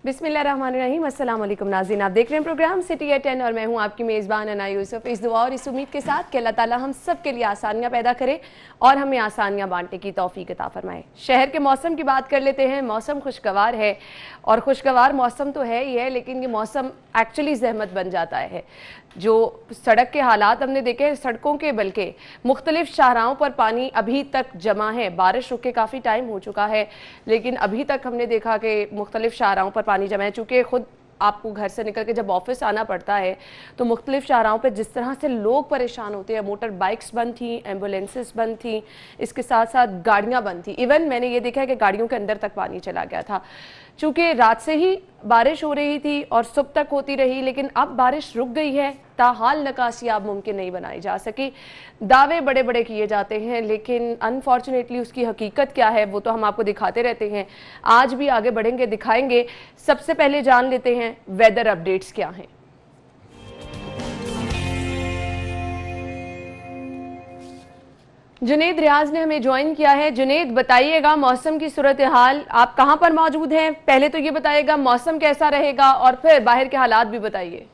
बिस्मिल्लाहिर्रहमानिर्रहीम। अस्सलाम वालेकुम नाज़रीन, आप देख रहे हैं प्रोग्राम सिटी एट 10 और मैं हूं आपकी मेज़बान अना यूसुफ। इस दुआ और इस उम्मीद के साथ कि अल्लाह ताला हम सब के लिए आसानियां पैदा करे और हमें आसानियां बांटने की तौफीक अता फरमाए। शहर के मौसम की बात कर लेते हैं। मौसम खुशगवार है और खुशगवार मौसम तो है ही है, लेकिन ये मौसम एक्चुअली जहमत बन जाता है। जो सड़क के हालात हमने देखे, सड़कों के बल्कि मुख्तलिफ शाहराहों पर पानी अभी तक जमा है। बारिश रुके काफ़ी टाइम हो चुका है, लेकिन अभी तक हमने देखा कि मुख्तलिफ शाहराहों पर पानी जमा है। चूँकि खुद आपको घर से निकल के जब ऑफिस आना पड़ता है तो मुख्तलिफ शाहराहों पर जिस तरह से लोग परेशान होते हैं, मोटर बाइक्स बंद थी, एम्बुलेंसेस बंद थी, इसके साथ साथ गाड़ियाँ बंद थी। इवन मैंने ये देखा है कि गाड़ियों के अंदर तक पानी चला गया था। चूँकि रात से ही बारिश हो रही थी और सुबह तक होती रही, लेकिन अब बारिश रुक गई है। ताहाल निकासी अब मुमकिन नहीं बनाई जा सकी। दावे बड़े बड़े किए जाते हैं, लेकिन अनफॉर्चुनेटली उसकी हकीकत क्या है वो तो हम आपको दिखाते रहते हैं। आज भी आगे बढ़ेंगे, दिखाएंगे। सबसे पहले जान लेते हैं वेदर अपडेट्स क्या हैं। जुनेद रियाज ने हमें ज्वाइन किया है। जुनेद, बताइएगा मौसम की सूरत हाल, आप कहां पर मौजूद हैं? पहले तो ये बताइएगा मौसम कैसा रहेगा और फिर बाहर के हालात भी बताइए।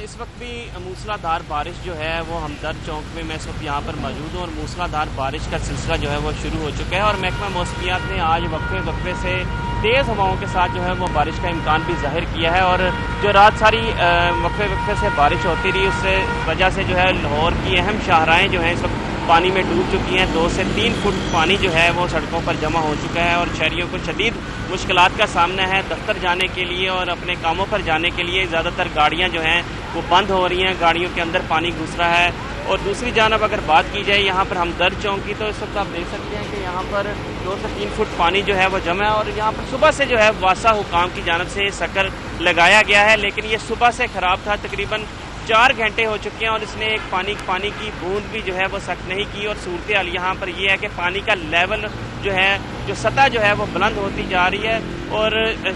इस वक्त भी मूसलाधार बारिश जो है वो हमदर्द चौक में मैं इस वक्त यहाँ पर मौजूद हूँ और मूसलाधार बारिश का सिलसिला जो है वो शुरू हो चुका है और महकमा मौसमियात ने आज वक्फे से तेज़ हवाओं के साथ जो है वो बारिश का इम्कान भी जाहिर किया है। और जो रात सारी वक्फे से बारिश होती रही, उससे वजह से जो है लाहौर की अहम शाहराएँ जो हैं इस वक्त पानी में डूब चुकी हैं। 2 से 3 फुट पानी जो है वो सड़कों पर जमा हो चुका है और शहरियों को शदीद मुश्किलात का सामना है दफ्तर जाने के लिए और अपने कामों पर जाने के लिए। ज़्यादातर गाड़ियाँ जो हैं वो बंद हो रही हैं, गाड़ियों के अंदर पानी घुस रहा है। और दूसरी जानब अगर बात की जाए यहाँ पर हमदर्द चौक की, तो इस वक्त आप देख सकते हैं कि यहाँ पर 2 से 3 फुट पानी जो है वो जमा है और यहाँ पर सुबह से जो है वासा हुकाम की जानब से शक्कर लगाया गया है, लेकिन ये सुबह से ख़राब था। तकरीबन 4 घंटे हो चुके हैं और इसने एक पानी की बूंद भी जो है वो सख्त नहीं की। और सूरत हाल यहाँ पर ये है कि पानी का लेवल जो है, जो सतह जो है वो बुलंद होती जा रही है और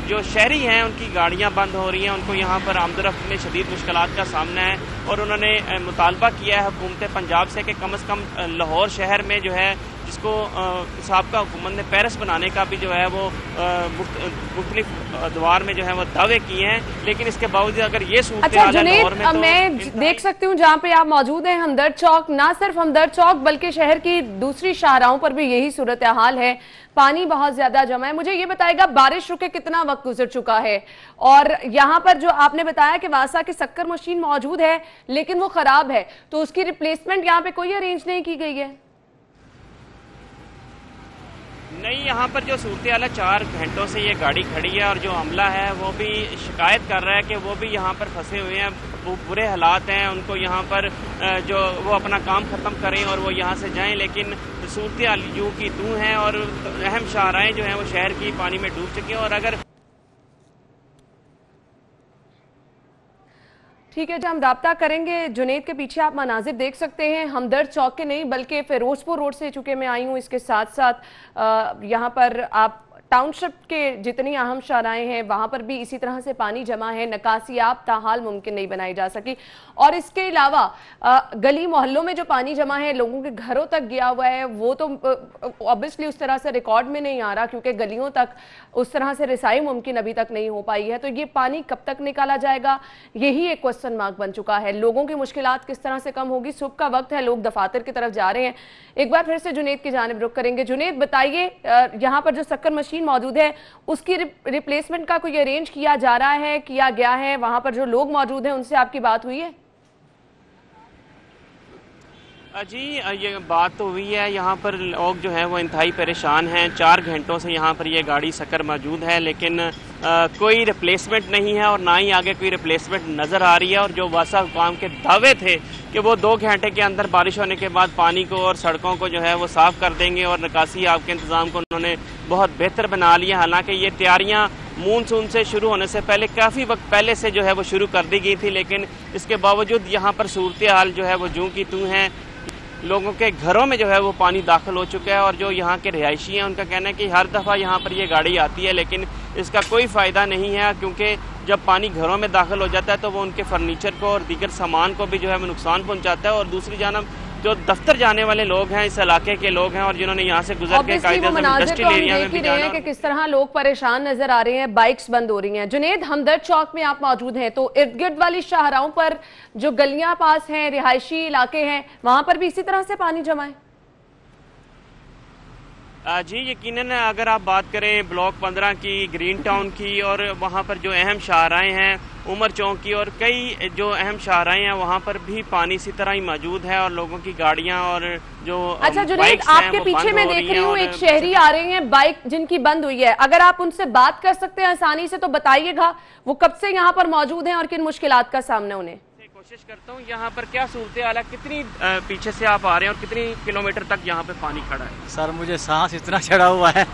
जो शहरी हैं उनकी गाड़ियाँ बंद हो रही हैं, उनको यहाँ पर आमदरफ्त में शदीद मुश्किलात का सामना है। और उन्होंने मुतालबा किया है हुकूमत पंजाब से कि कम से कम लाहौर शहर में जो है, जिसको साबका हुकूमत ने पेरिस बनाने का भी जो है वो मुख्तलिफ अदवार में जो है वो दावे किए हैं, लेकिन इसके बावजूद अगर ये सूरत हाल है लाहौर में, तो मैं देख सकती हूँ जहाँ पे आप मौजूद हैं हमदर्द चौक, ना सिर्फ हमदर्द चौक बल्कि शहर की दूसरी शाहराहों पर भी यही सूरत हाल है। पानी बहुत ज्यादा जमा है। मुझे ये बताएगा बारिश रुके कितना वक्त गुजर चुका है? और यहाँ पर जो आपने बताया कि वासा की शक्कर मशीन मौजूद है लेकिन वो खराब है, तो उसकी रिप्लेसमेंट यहाँ पे कोई अरेंज नहीं की गई है? नहीं, यहाँ पर जो सूरत हाल है 4 घंटों से ये गाड़ी खड़ी है और जो अमला है वो भी शिकायत कर रहा है कि वो भी यहाँ पर फंसे हुए हैं, वो बुरे हालात हैं। उनको यहाँ पर जो वो अपना काम ख़त्म करें और वो यहाँ से जाएं, लेकिन सूरत हाल यूँ की तू हैं और अहम शाहराएँ जो हैं वो शहर की पानी में डूब चुकी हैं। और अगर ठीक है, जब हम राब्ता करेंगे। जुनेद के पीछे आप मनाजिर देख सकते हैं, हमदर्द चौक के नहीं बल्कि फिरोजपुर रोड से चूँकि मैं आई हूँ, इसके साथ साथ यहाँ पर आप टाउनशिप के जितनी अहम शाहराएँ हैं वहाँ पर भी इसी तरह से पानी जमा है। निकासियाब ताहाल मुमकिन नहीं बनाई जा सकी। और इसके अलावा गली मोहल्लों में जो पानी जमा है, लोगों के घरों तक गया हुआ है, वो तो ऑब्वियसली उस तरह से रिकॉर्ड में नहीं आ रहा क्योंकि गलियों तक उस तरह से रिसाई मुमकिन अभी तक नहीं हो पाई है। तो ये पानी कब तक निकाला जाएगा, यही एक क्वेश्चन मार्क बन चुका है। लोगों की मुश्किलात किस तरह से कम होगी? सुबह का वक्त है, लोग दफातर की तरफ जा रहे हैं। एक बार फिर से जुनेद की जानिब रुख करेंगे। जुनेद, बताइए यहाँ पर जो शक्कर मशीन मौजूद है उसकी रिप्लेसमेंट का कोई अरेंज किया जा रहा है, किया गया है? वहां पर जो लोग मौजूद हैं उनसे आपकी बात हुई है? जी, ये बात तो हुई है। यहाँ पर लोग जो हैं वो इंतहाई परेशान हैं। 4 घंटों से यहाँ पर ये गाड़ी शक्कर मौजूद है, लेकिन कोई रिप्लेसमेंट नहीं है और ना ही आगे कोई रिप्लेसमेंट नज़र आ रही है। और जो वासा हुकाम के दावे थे कि वो 2 घंटे के अंदर बारिश होने के बाद पानी को और सड़कों को जो है वो साफ़ कर देंगे और निकासी आपके इंतज़ाम को उन्होंने बहुत बेहतर बना लिया। हालांकि ये तैयारियाँ मानसून से शुरू होने से पहले काफ़ी वक्त पहले से जो है वो शुरू कर दी गई थी, लेकिन इसके बावजूद यहाँ पर सूरत हाल जो है वो जूं की तू हैं। लोगों के घरों में जो है वो पानी दाखिल हो चुका है और जो यहाँ के रिहायशी हैं उनका कहना है कि हर दफ़ा यहाँ पर ये गाड़ी आती है लेकिन इसका कोई फ़ायदा नहीं है, क्योंकि जब पानी घरों में दाखिल हो जाता है तो वो उनके फर्नीचर को और दीगर सामान को भी जो है वो नुकसान पहुँचाता है। और दूसरी जानब जो दफ्तर जाने वाले लोग हैं, इस इलाके के लोग हैं और जिन्होंने यहाँ से गुजर के इंडस्ट्रियल एरिया में भी जाना कि किस तरह लोग परेशान नजर आ रहे हैं, बाइक्स बंद हो रही हैं। जुनेद, हमदर्द चौक में आप मौजूद हैं, तो इर्द गिर्द वाली शाहराहों पर जो गलियां पास हैं, रिहायशी इलाके हैं, वहां पर भी इसी तरह से पानी जमा है? जी यकीनन, अगर आप बात करें ब्लॉक 15 की, ग्रीन टाउन की और वहाँ पर जो अहम शाहराएँ हैं, उमर चौक की और कई जो अहम शाहराएँ हैं, वहाँ पर भी पानी इसी तरह ही मौजूद है और लोगों की गाड़ियाँ और जो अच्छा जुनेद, आपके पीछे मैं देख रही हूँ एक शहरी आ रहे हैं, बाइक जिनकी बंद हुई है, अगर आप उनसे बात कर सकते हैं आसानी से तो बताइएगा, वो कब से यहाँ पर मौजूद हैं और किन मुश्किलात का सामना उन्हें? कोशिश करता हूँ। यहाँ पर क्या सूरत हाल है, कितनी पीछे से आप आ रहे हैं और कितनी किलोमीटर तक यहाँ पे पानी खड़ा है? सर मुझे सांस इतना चढ़ा हुआ है,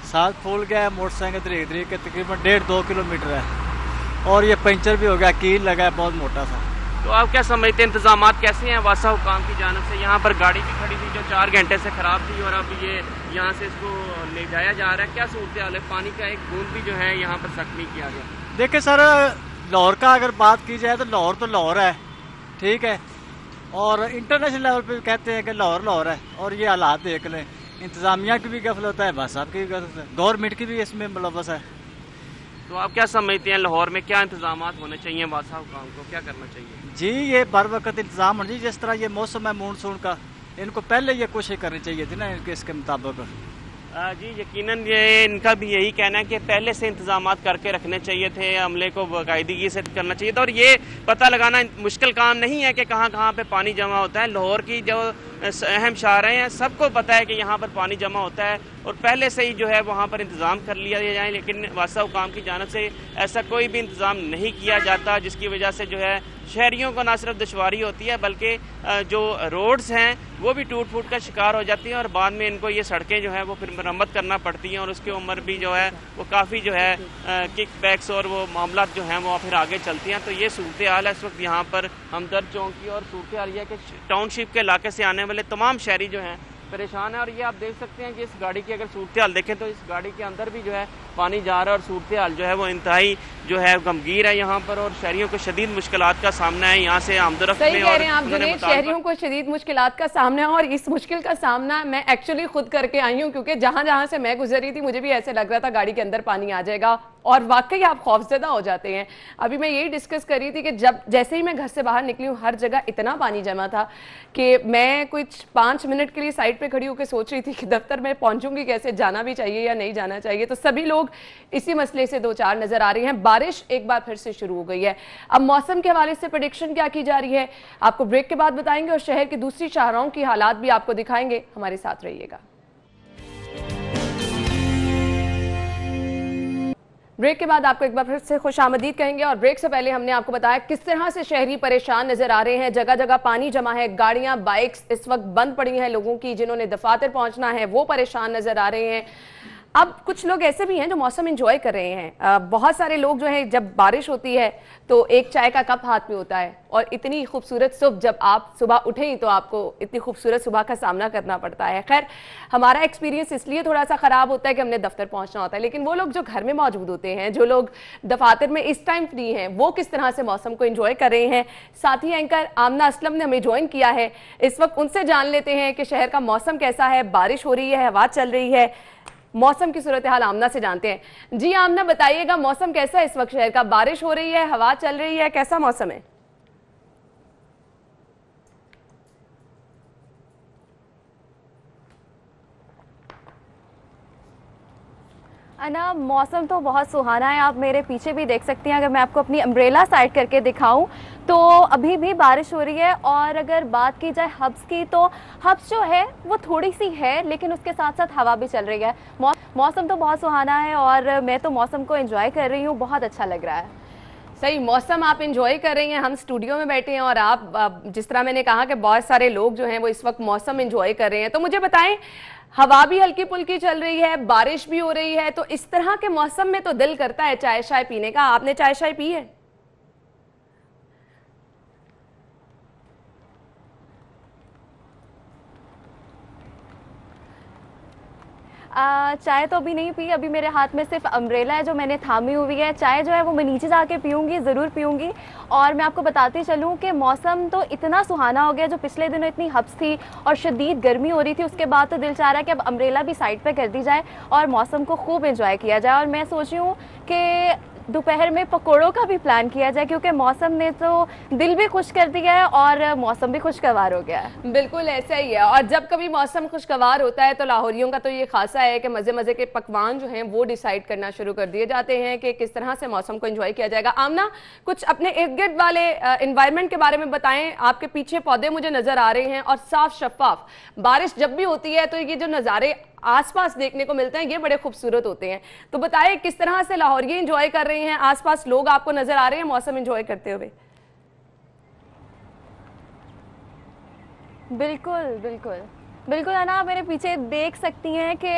सांस फूल गया है। मोटरसाइकिल तरीक के तकरीबन 1.5-2 किलोमीटर है और ये पंचर भी हो गया, कील लगा है बहुत मोटा सा। तो आप क्या समझते हैं, इंतजाम कैसे हैं वासा हुकाम की जानब से? यहाँ पर गाड़ी भी खड़ी थी जो 4 घंटे से खराब थी और अब ये यहाँ से इसको ले जाया जा रहा है, क्या सूरत हाल है? पानी का एक बूंद भी जो है यहाँ पर सख्त नहीं किया गया। देखिए सर, लाहौर का अगर बात की जाए तो लाहौर है, ठीक है, और इंटरनेशनल लेवल पे कहते हैं कि लाहौर है, और ये हालात देख लें, इंतजामिया की भी गफलत है, बस आपकी भी गफलत है, गवर्नमेंट की भी इसमें मुलव्वस है। तो आप क्या समझते हैं, लाहौर में क्या इंतजाम होने चाहिए, वासा हुकाम को क्या करना चाहिए? जी ये बर वक्त इंतजाम होना चाहिए, जिस तरह ये मौसम है मानसून का, इनको पहले ये कोशिश करनी चाहिए थी ना इनके इसके मुताबिक। जी यकीनन ये इनका भी यही कहना है कि पहले से इंतजाम करके रखने चाहिए थे, अमले को बाकायदगी से करना चाहिए था और ये पता लगाना मुश्किल काम नहीं है कि कहाँ कहाँ पे पानी जमा होता है। लाहौर की जो अहम शाहराएँ हैं सबको पता है कि यहाँ पर पानी जमा होता है और पहले से ही जो है वहाँ पर इंतज़ाम कर लिया जाए, लेकिन वासा हुकाम की जानिब से ऐसा कोई भी इंतज़ाम नहीं किया जाता, जिसकी वजह से जो है शहरियों को ना सिर्फ दुश्वारी होती है बल्कि जो रोड्स हैं वो भी टूट फूट का शिकार हो जाती हैं और बाद में इनको ये सड़कें जो है वो फिर मरम्मत करना पड़ती हैं और उसकी उम्र भी जो है वो काफ़ी जो है किक बैक्स और वो मामला जो हैं वो फिर आगे चलती हैं। तो ये सूरत हाल है इस वक्त यहाँ पर हमदर्द चौक की, और सूरत हाल ये कि टाउनशिप के इलाके से आने वाले तमाम शहरी जो हैं परेशान है। और ये आप देख सकते हैं कि इस गाड़ी की अगर सूरत हाल देखें तो इस गाड़ी के अंदर भी जो है पानी जा रहा है और सूरत हाल जो है वो इंतहाई जो है गमगीर है यहाँ पर और शहरियों को शदीद मुश्किलात का सामना है यहाँ से आमदरफ्त में। सही कह रहे हैं आप जुनेद, शहरियों को शदीद मुश्किलात का सामना है और इस मुश्किल का सामना मैं एक्चुअली खुद करके आई हूँ, क्योंकि जहां जहां से मैं गुजरी थी मुझे भी ऐसे लग रहा था गाड़ी के अंदर पानी आ जाएगा और वाकई आप खौफजदा हो जाते हैं। अभी मैं यही डिस्कस कर रही थी कि जब जैसे ही मैं घर से बाहर निकली हूँ हर जगह इतना पानी जमा था कि मैं कुछ 5 मिनट के लिए साइड पे खड़ी होकर सोच रही थी कि दफ्तर में पहुंचूंगी कैसे, जाना भी चाहिए या नहीं जाना चाहिए। तो सभी लोग इसी मसले से दो चार नजर आ रहे हैं। बारिश एक बार फिर से शुरू हो गई है। अब मौसम के हवाले से प्रेडिक्शन क्या की जा रही है आपको ब्रेक के बाद बताएंगे और शहर की दूसरी शाहराहों की हालात भी आपको दिखाएंगे। हमारे साथ रहिएगा। ब्रेक के बाद आपको एक बार फिर से खुशामदीद कहेंगे और ब्रेक से पहले हमने आपको बताया किस तरह से शहरी परेशान नजर आ रहे हैं। जगह जगह पानी जमा है, गाड़ियां बाइक्स इस वक्त बंद पड़ी हैं लोगों की, जिन्होंने दफातर पहुंचना है वो परेशान नजर आ रहे हैं। अब कुछ लोग ऐसे भी हैं जो मौसम एंजॉय कर रहे हैं। बहुत सारे लोग जो है जब बारिश होती है तो एक चाय का कप हाथ में होता है और इतनी खूबसूरत सुबह, जब आप सुबह उठे ही तो आपको इतनी खूबसूरत सुबह का सामना करना पड़ता है। खैर हमारा एक्सपीरियंस इसलिए थोड़ा सा ख़राब होता है कि हमने दफ्तर पहुंचना होता है, लेकिन वो लोग जो घर में मौजूद होते हैं, जो लोग दफातर में इस टाइम फ्री हैं, वो किस तरह से मौसम को एंजॉय कर रहे हैं। साथ ही एंकर आमना असलम ने हमें ज्वाइन किया है, इस वक्त उनसे जान लेते हैं कि शहर का मौसम कैसा है। बारिश हो रही है, हवा चल रही है, मौसम की सूरत हाल आमना से जानते हैं। जी आमना बताइएगा, मौसम कैसा है इस वक्त शहर का? बारिश हो रही है, हवा चल रही है, कैसा मौसम है? अना मौसम तो बहुत सुहाना है, आप मेरे पीछे भी देख सकती हैं। अगर मैं आपको अपनी अम्ब्रेला साइड करके दिखाऊं तो अभी भी बारिश हो रही है। और अगर बात की जाए हब्स की तो हब्स जो है वो थोड़ी सी है, लेकिन उसके साथ साथ हवा भी चल रही है। मौसम तो बहुत सुहाना है और मैं तो मौसम को एंजॉय कर रही हूँ, बहुत अच्छा लग रहा है। सही, मौसम आप एंजॉय कर रही हैं, हम स्टूडियो में बैठे हैं और आप जिस तरह मैंने कहा कि बहुत सारे लोग जो हैं वो इस वक्त मौसम एंजॉय कर रहे हैं। तो मुझे बताएं, हवा भी हल्की पुल्की चल रही है, बारिश भी हो रही है, तो इस तरह के मौसम में तो दिल करता है चाय शाय पीने का। आपने चाय शाय पी है? चाय तो अभी नहीं पी, अभी मेरे हाथ में सिर्फ अम्ब्रेला है जो मैंने थामी हुई है। चाय जो है वो मैं नीचे जाके पीऊँगी, ज़रूर पीऊँगी। और मैं आपको बताती चलूँ कि मौसम तो इतना सुहाना हो गया, जो पिछले दिनों इतनी हब्स थी और शदीद गर्मी हो रही थी, उसके बाद तो दिल चाह रहा है कि अब अम्ब्रेला भी साइड पे कर दी जाए और मौसम को खूब एंजॉय किया जाए। और मैं सोच रही हूँ कि दोपहर में पकोड़ों का भी प्लान किया जाए, क्योंकि मौसम ने तो दिल भी खुश कर दिया है और मौसम भी खुशगवार हो गया है। बिल्कुल ऐसा ही है। और जब कभी मौसम खुशगवार होता है तो लाहौरियों का तो ये खासा है कि मज़े मज़े के पकवान जो हैं वो डिसाइड करना शुरू कर दिए जाते हैं कि किस तरह से मौसम को एंजॉय किया जाएगा। आमना, कुछ अपने इर्द गिर्द वाले एनवायरनमेंट के बारे में बताएं। आपके पीछे पौधे मुझे नज़र आ रहे हैं और साफ शफाफ, बारिश जब भी होती है तो ये जो नज़ारे आसपास देखने को मिलते हैं ये बड़े खूबसूरत होते हैं। तो बताएं किस तरह से लाहौरी एंजॉय कर रहे हैं, आसपास लोग आपको नजर आ रहे हैं मौसम एंजॉय करते हुए? बिल्कुल बिल्कुल बिल्कुल है ना, आप मेरे पीछे देख सकती हैं कि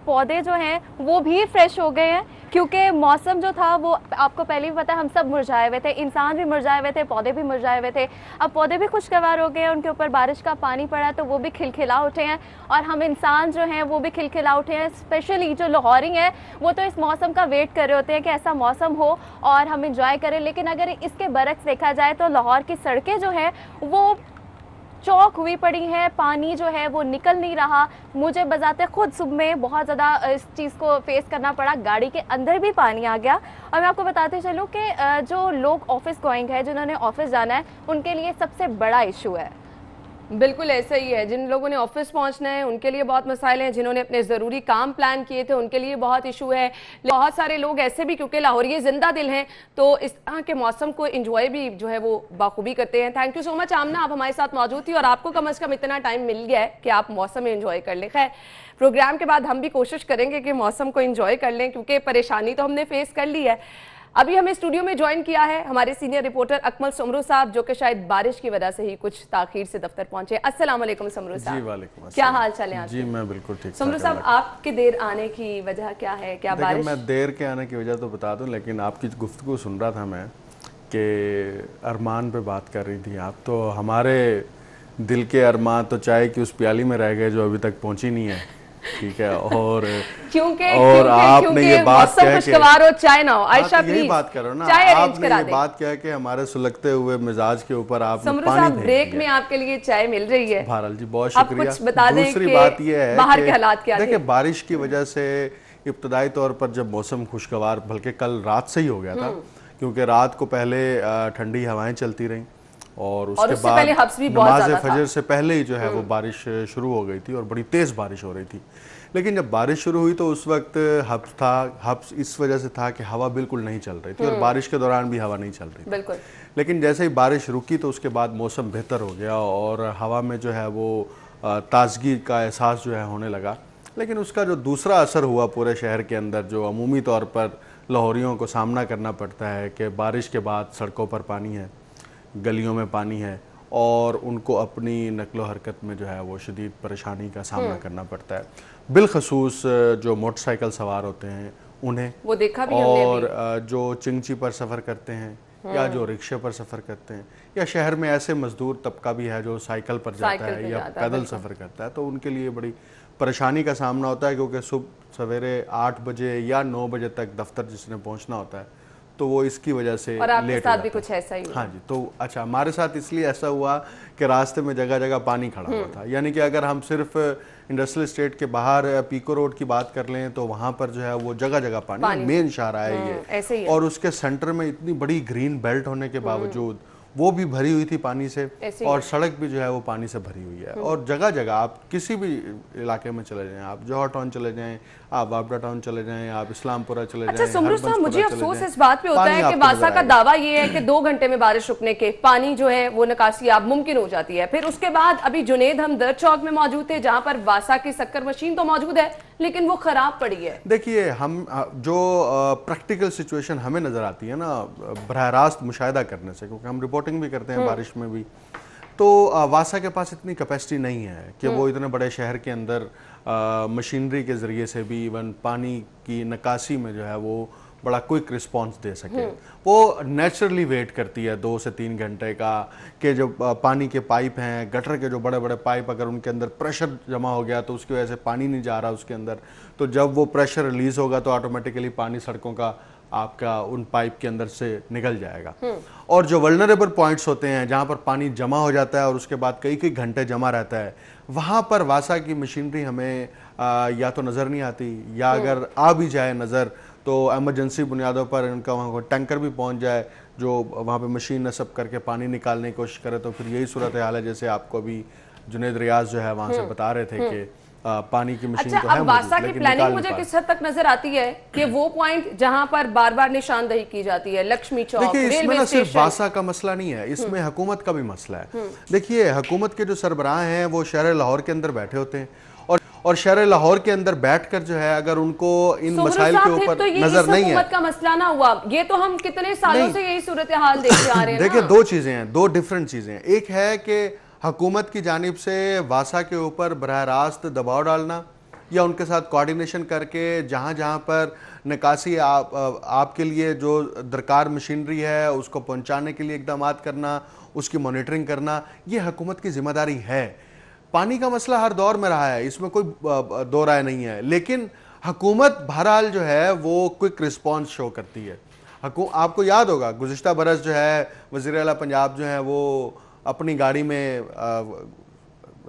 पौधे जो हैं वो भी फ्रेश हो गए हैं, क्योंकि मौसम जो था वो आपको पहले भी पता है, हम सब मुरझाए हुए थे, इंसान भी मुरझाए हुए थे, पौधे भी मुरझाए हुए थे। अब पौधे भी खुशगवार हो गए, उनके ऊपर बारिश का पानी पड़ा तो वो भी खिलखिला उठे हैं और हम इंसान जो हैं वो भी खिलखिला उठे हैं। स्पेशली जो लाहौरी हैं वो तो इस मौसम का वेट कर रहे होते हैं कि ऐसा मौसम हो और हम इंजॉय करें। लेकिन अगर इसके बरक्स देखा जाए तो लाहौर की सड़कें जो हैं वो चौक हुई पड़ी है, पानी जो है वो निकल नहीं रहा। मुझे बजाते खुद सुबह में बहुत ज़्यादा इस चीज़ को फेस करना पड़ा, गाड़ी के अंदर भी पानी आ गया। और मैं आपको बताते चलूँ कि जो लोग ऑफिस गोइंग है, जिन्होंने ऑफिस जाना है, उनके लिए सबसे बड़ा इशू है। बिल्कुल ऐसा ही है। जिन लोगों ने ऑफिस पहुंचना है उनके लिए बहुत मसाइल हैं, जिन्होंने अपने ज़रूरी काम प्लान किए थे उनके लिए बहुत इशू है। बहुत सारे लोग ऐसे भी, क्योंकि लाहौरी जिंदा दिल हैं, तो इस तरह के मौसम को एंजॉय भी जो है वो बाखूबी करते हैं। थैंक यू सो मच आमना, आप हमारे साथ मौजूद थी और आपको कम अज़ कम इतना टाइम मिल गया है कि आप मौसम एंजॉय कर लें। खैर, प्रोग्राम के बाद हम भी कोशिश करेंगे कि मौसम को एंजॉय कर लें, क्योंकि परेशानी तो हमने फेस कर ली है। अभी हमें स्टूडियो में ज्वाइन किया है हमारे सीनियर रिपोर्टर अकमल सुमरू साहब, जो कि शायद बारिश की वजह से ही कुछ ताखीर से दफ्तर पहुंचे। अस्सलाम वालेकुम सुमरू साहब। जी वालेकुम क्या हाल चाल है? जी मैं बिल्कुल ठीक। सुमरू साहब, आपके देर आने की वजह क्या है? क्या बारिश? मैं देर के आने की वजह तो बता दूं, लेकिन आपकी गुफ्तगू सुन रहा था मैं कि अरमान पे बात कर रही थी आप, तो हमारे दिल के अरमान तो चाय की उस प्याली में रह गए जो अभी तक पहुंची नहीं है। ठीक है। और क्योंकि आपने ये बात कह के हो, चाय ना हो, आयशा प्लीज, यही बात करो ना, चाय अरेंज आपने करा ये दे। बात कह के हमारे सुलगते हुए मिजाज के ऊपर आप समरू पानी साहब, फेंक ब्रेक दिया। में आपके लिए चाय मिल रही है। बहरहाल जी बहुत आप शुक्रिया। कुछ बता दें दूसरी कि बात ये है बाहर कि के हालात क्या थे? देखिए, बारिश की वजह से इब्तदाई तौर पर जब मौसम खुशगवार, बल्कि कल रात से ही हो गया था, क्योंकि रात को पहले ठंडी हवाएं चलती रहीं और उसके बाद पहले हब्स भी बहुत नमाज ज़्यादा था। फजर से पहले ही जो है वो बारिश शुरू हो गई थी और बड़ी तेज़ बारिश हो रही थी। लेकिन जब बारिश शुरू हुई तो उस वक्त हब्स था। हब्स इस वजह से था कि हवा बिल्कुल नहीं चल रही थी और बारिश के दौरान भी हवा नहीं चल रही थी। बिल्कुल। लेकिन जैसे ही बारिश रुकी तो उसके बाद मौसम बेहतर हो गया और हवा में जो है वो ताजगी का एहसास जो है होने लगा। लेकिन उसका जो दूसरा असर हुआ पूरे शहर के अंदर, जो अमूमी तौर पर लाहौरियों को सामना करना पड़ता है कि बारिश के बाद सड़कों पर पानी है, गलियों में पानी है और उनको अपनी नकलो हरकत में जो है वो शदीद परेशानी का सामना करना पड़ता है। बिलखसूस जो मोटरसाइकिल सवार होते हैं उन्हें, वो देखा भी हमने और जो चिंगची पर सफ़र करते हैं या जो रिक्शे पर सफ़र करते हैं, या शहर में ऐसे मजदूर तबका भी है जो साइकिल पर जाता है या पैदल सफ़र करता है, तो उनके लिए बड़ी परेशानी का सामना होता है, क्योंकि सुबह सवेरे 8 बजे या 9 बजे तक दफ्तर जिसने पहुंचना होता है, तो वो इसकी वजह से और आपके लेट साथ हो भी जाता कुछ है। ऐसा ही हुआ? हाँ जी। तो अच्छा, हमारे साथ इसलिए ऐसा हुआ कि रास्ते में जगह जगह पानी खड़ा हुआ था। यानी कि अगर हम सिर्फ इंडस्ट्रियल स्टेट के बाहर पीको रोड की बात कर लें तो वहाँ पर जो है वो जगह जगह पानी मेन शाहरा है ये, ऐसे ही है। और उसके सेंटर में इतनी बड़ी ग्रीन बेल्ट होने के बावजूद वो भी भरी हुई थी पानी से, और सड़क भी जो है वो पानी से भरी हुई है। और जगह जगह आप किसी भी इलाके में चले जाएं, आप जौहर टाउन चले जाएं, आप बाबरा टाउन चले जाएं, आप इस्लामपुरा चले जाएं। अच्छा सुमरू साहब, मुझे अफसोस इस बात पे होता है कि वासा का दावा ये है कि 2 घंटे में बारिश रुकने के पानी जो है वो निकासी अब मुमकिन हो जाती है। फिर उसके बाद अभी जुनेद हमदर्द चौक में मौजूद थे, जहां पर वासा की शक्कर मशीन तो मौजूद है लेकिन वो खराब पड़ी है। देखिए, हम जो प्रैक्टिकल सिचुएशन हमें नज़र आती है ना बरह रास्त मुशाहिदा करने से, क्योंकि हम रिपोर्टिंग भी करते हैं बारिश में भी, तो वासा के पास इतनी कैपेसिटी नहीं है कि वो इतने बड़े शहर के अंदर मशीनरी के ज़रिए से भी इवन पानी की निकासी में जो है वो बड़ा क्विक रिस्पांस दे सके। वो नेचुरली वेट करती है 2 से 3 घंटे का, कि जो पानी के पाइप हैं, गटर के जो बड़े बड़े पाइप, अगर उनके अंदर प्रेशर जमा हो गया तो उसकी वजह से पानी नहीं जा रहा उसके अंदर, तो जब वो प्रेशर रिलीज होगा तो ऑटोमेटिकली पानी सड़कों का आपका उन पाइप के अंदर से निकल जाएगा। और जो वल्नरेबल पॉइंट्स होते हैं जहां पर पानी जमा हो जाता है और उसके बाद कई कई घंटे जमा रहता है, वहां पर वासा की मशीनरी हमें या तो नज़र नहीं आती, या अगर आ भी जाए नज़र तो एमरजेंसी बुनियादों पर इनका वहाँ टैंकर भी पहुँच जाए जो वहाँ पे मशीन नस्ब करके पानी निकालने की कोशिश करे, तो फिर यही सूरत हाल है जैसे आपको अभी जुनेद रियाज जो है वहाँ से बता रहे थे कि पानी की मशीन तो है अब वासा मौजूद, की लेकिन प्लानिंग मुझे किस हद तक नजर आती है कि वो पॉइंट जहां पर बार बार निशानदही की जाती है, लक्ष्मी चौक, देखिए इसमें रेलवे ना सिर्फ स्टेशन। वासा का मसला नहीं है, इसमें हुकूमत का भी मसला है। देखिए हुकूमत के जो सरबराह हैं वो शहर लाहौर के अंदर बैठे होते हैं, और शहर लाहौर के अंदर बैठकर जो है अगर उनको इन मसाइल के ऊपर तो ये नजर नहीं है, हुकूमत का मसला ना हुआ, ये तो हम कितने सालों से यही सूरत हाल देखते आ रहे हैं। देखिए दो चीजें हैं, दो डिफरेंट चीजें हैं। एक है कि हुकूमत की जानिब से वासा के ऊपर बराह रास्त दबाव डालना या उनके साथ कोऑर्डिनेशन करके जहां जहां पर निकासी आपके लिए जो दरकार मशीनरी है उसको पहुंचाने के लिए इकदाम करना, उसकी मॉनिटरिंग करना, ये हुकूमत की जिम्मेदारी है। पानी का मसला हर दौर में रहा है, इसमें कोई दो राय नहीं है, लेकिन हुकूमत बहरहाल जो है वो क्विक रिस्पांस शो करती है। आपको याद होगा गुज़िश्ता बरस जो है वज़ीर आला पंजाब जो है वो अपनी गाड़ी में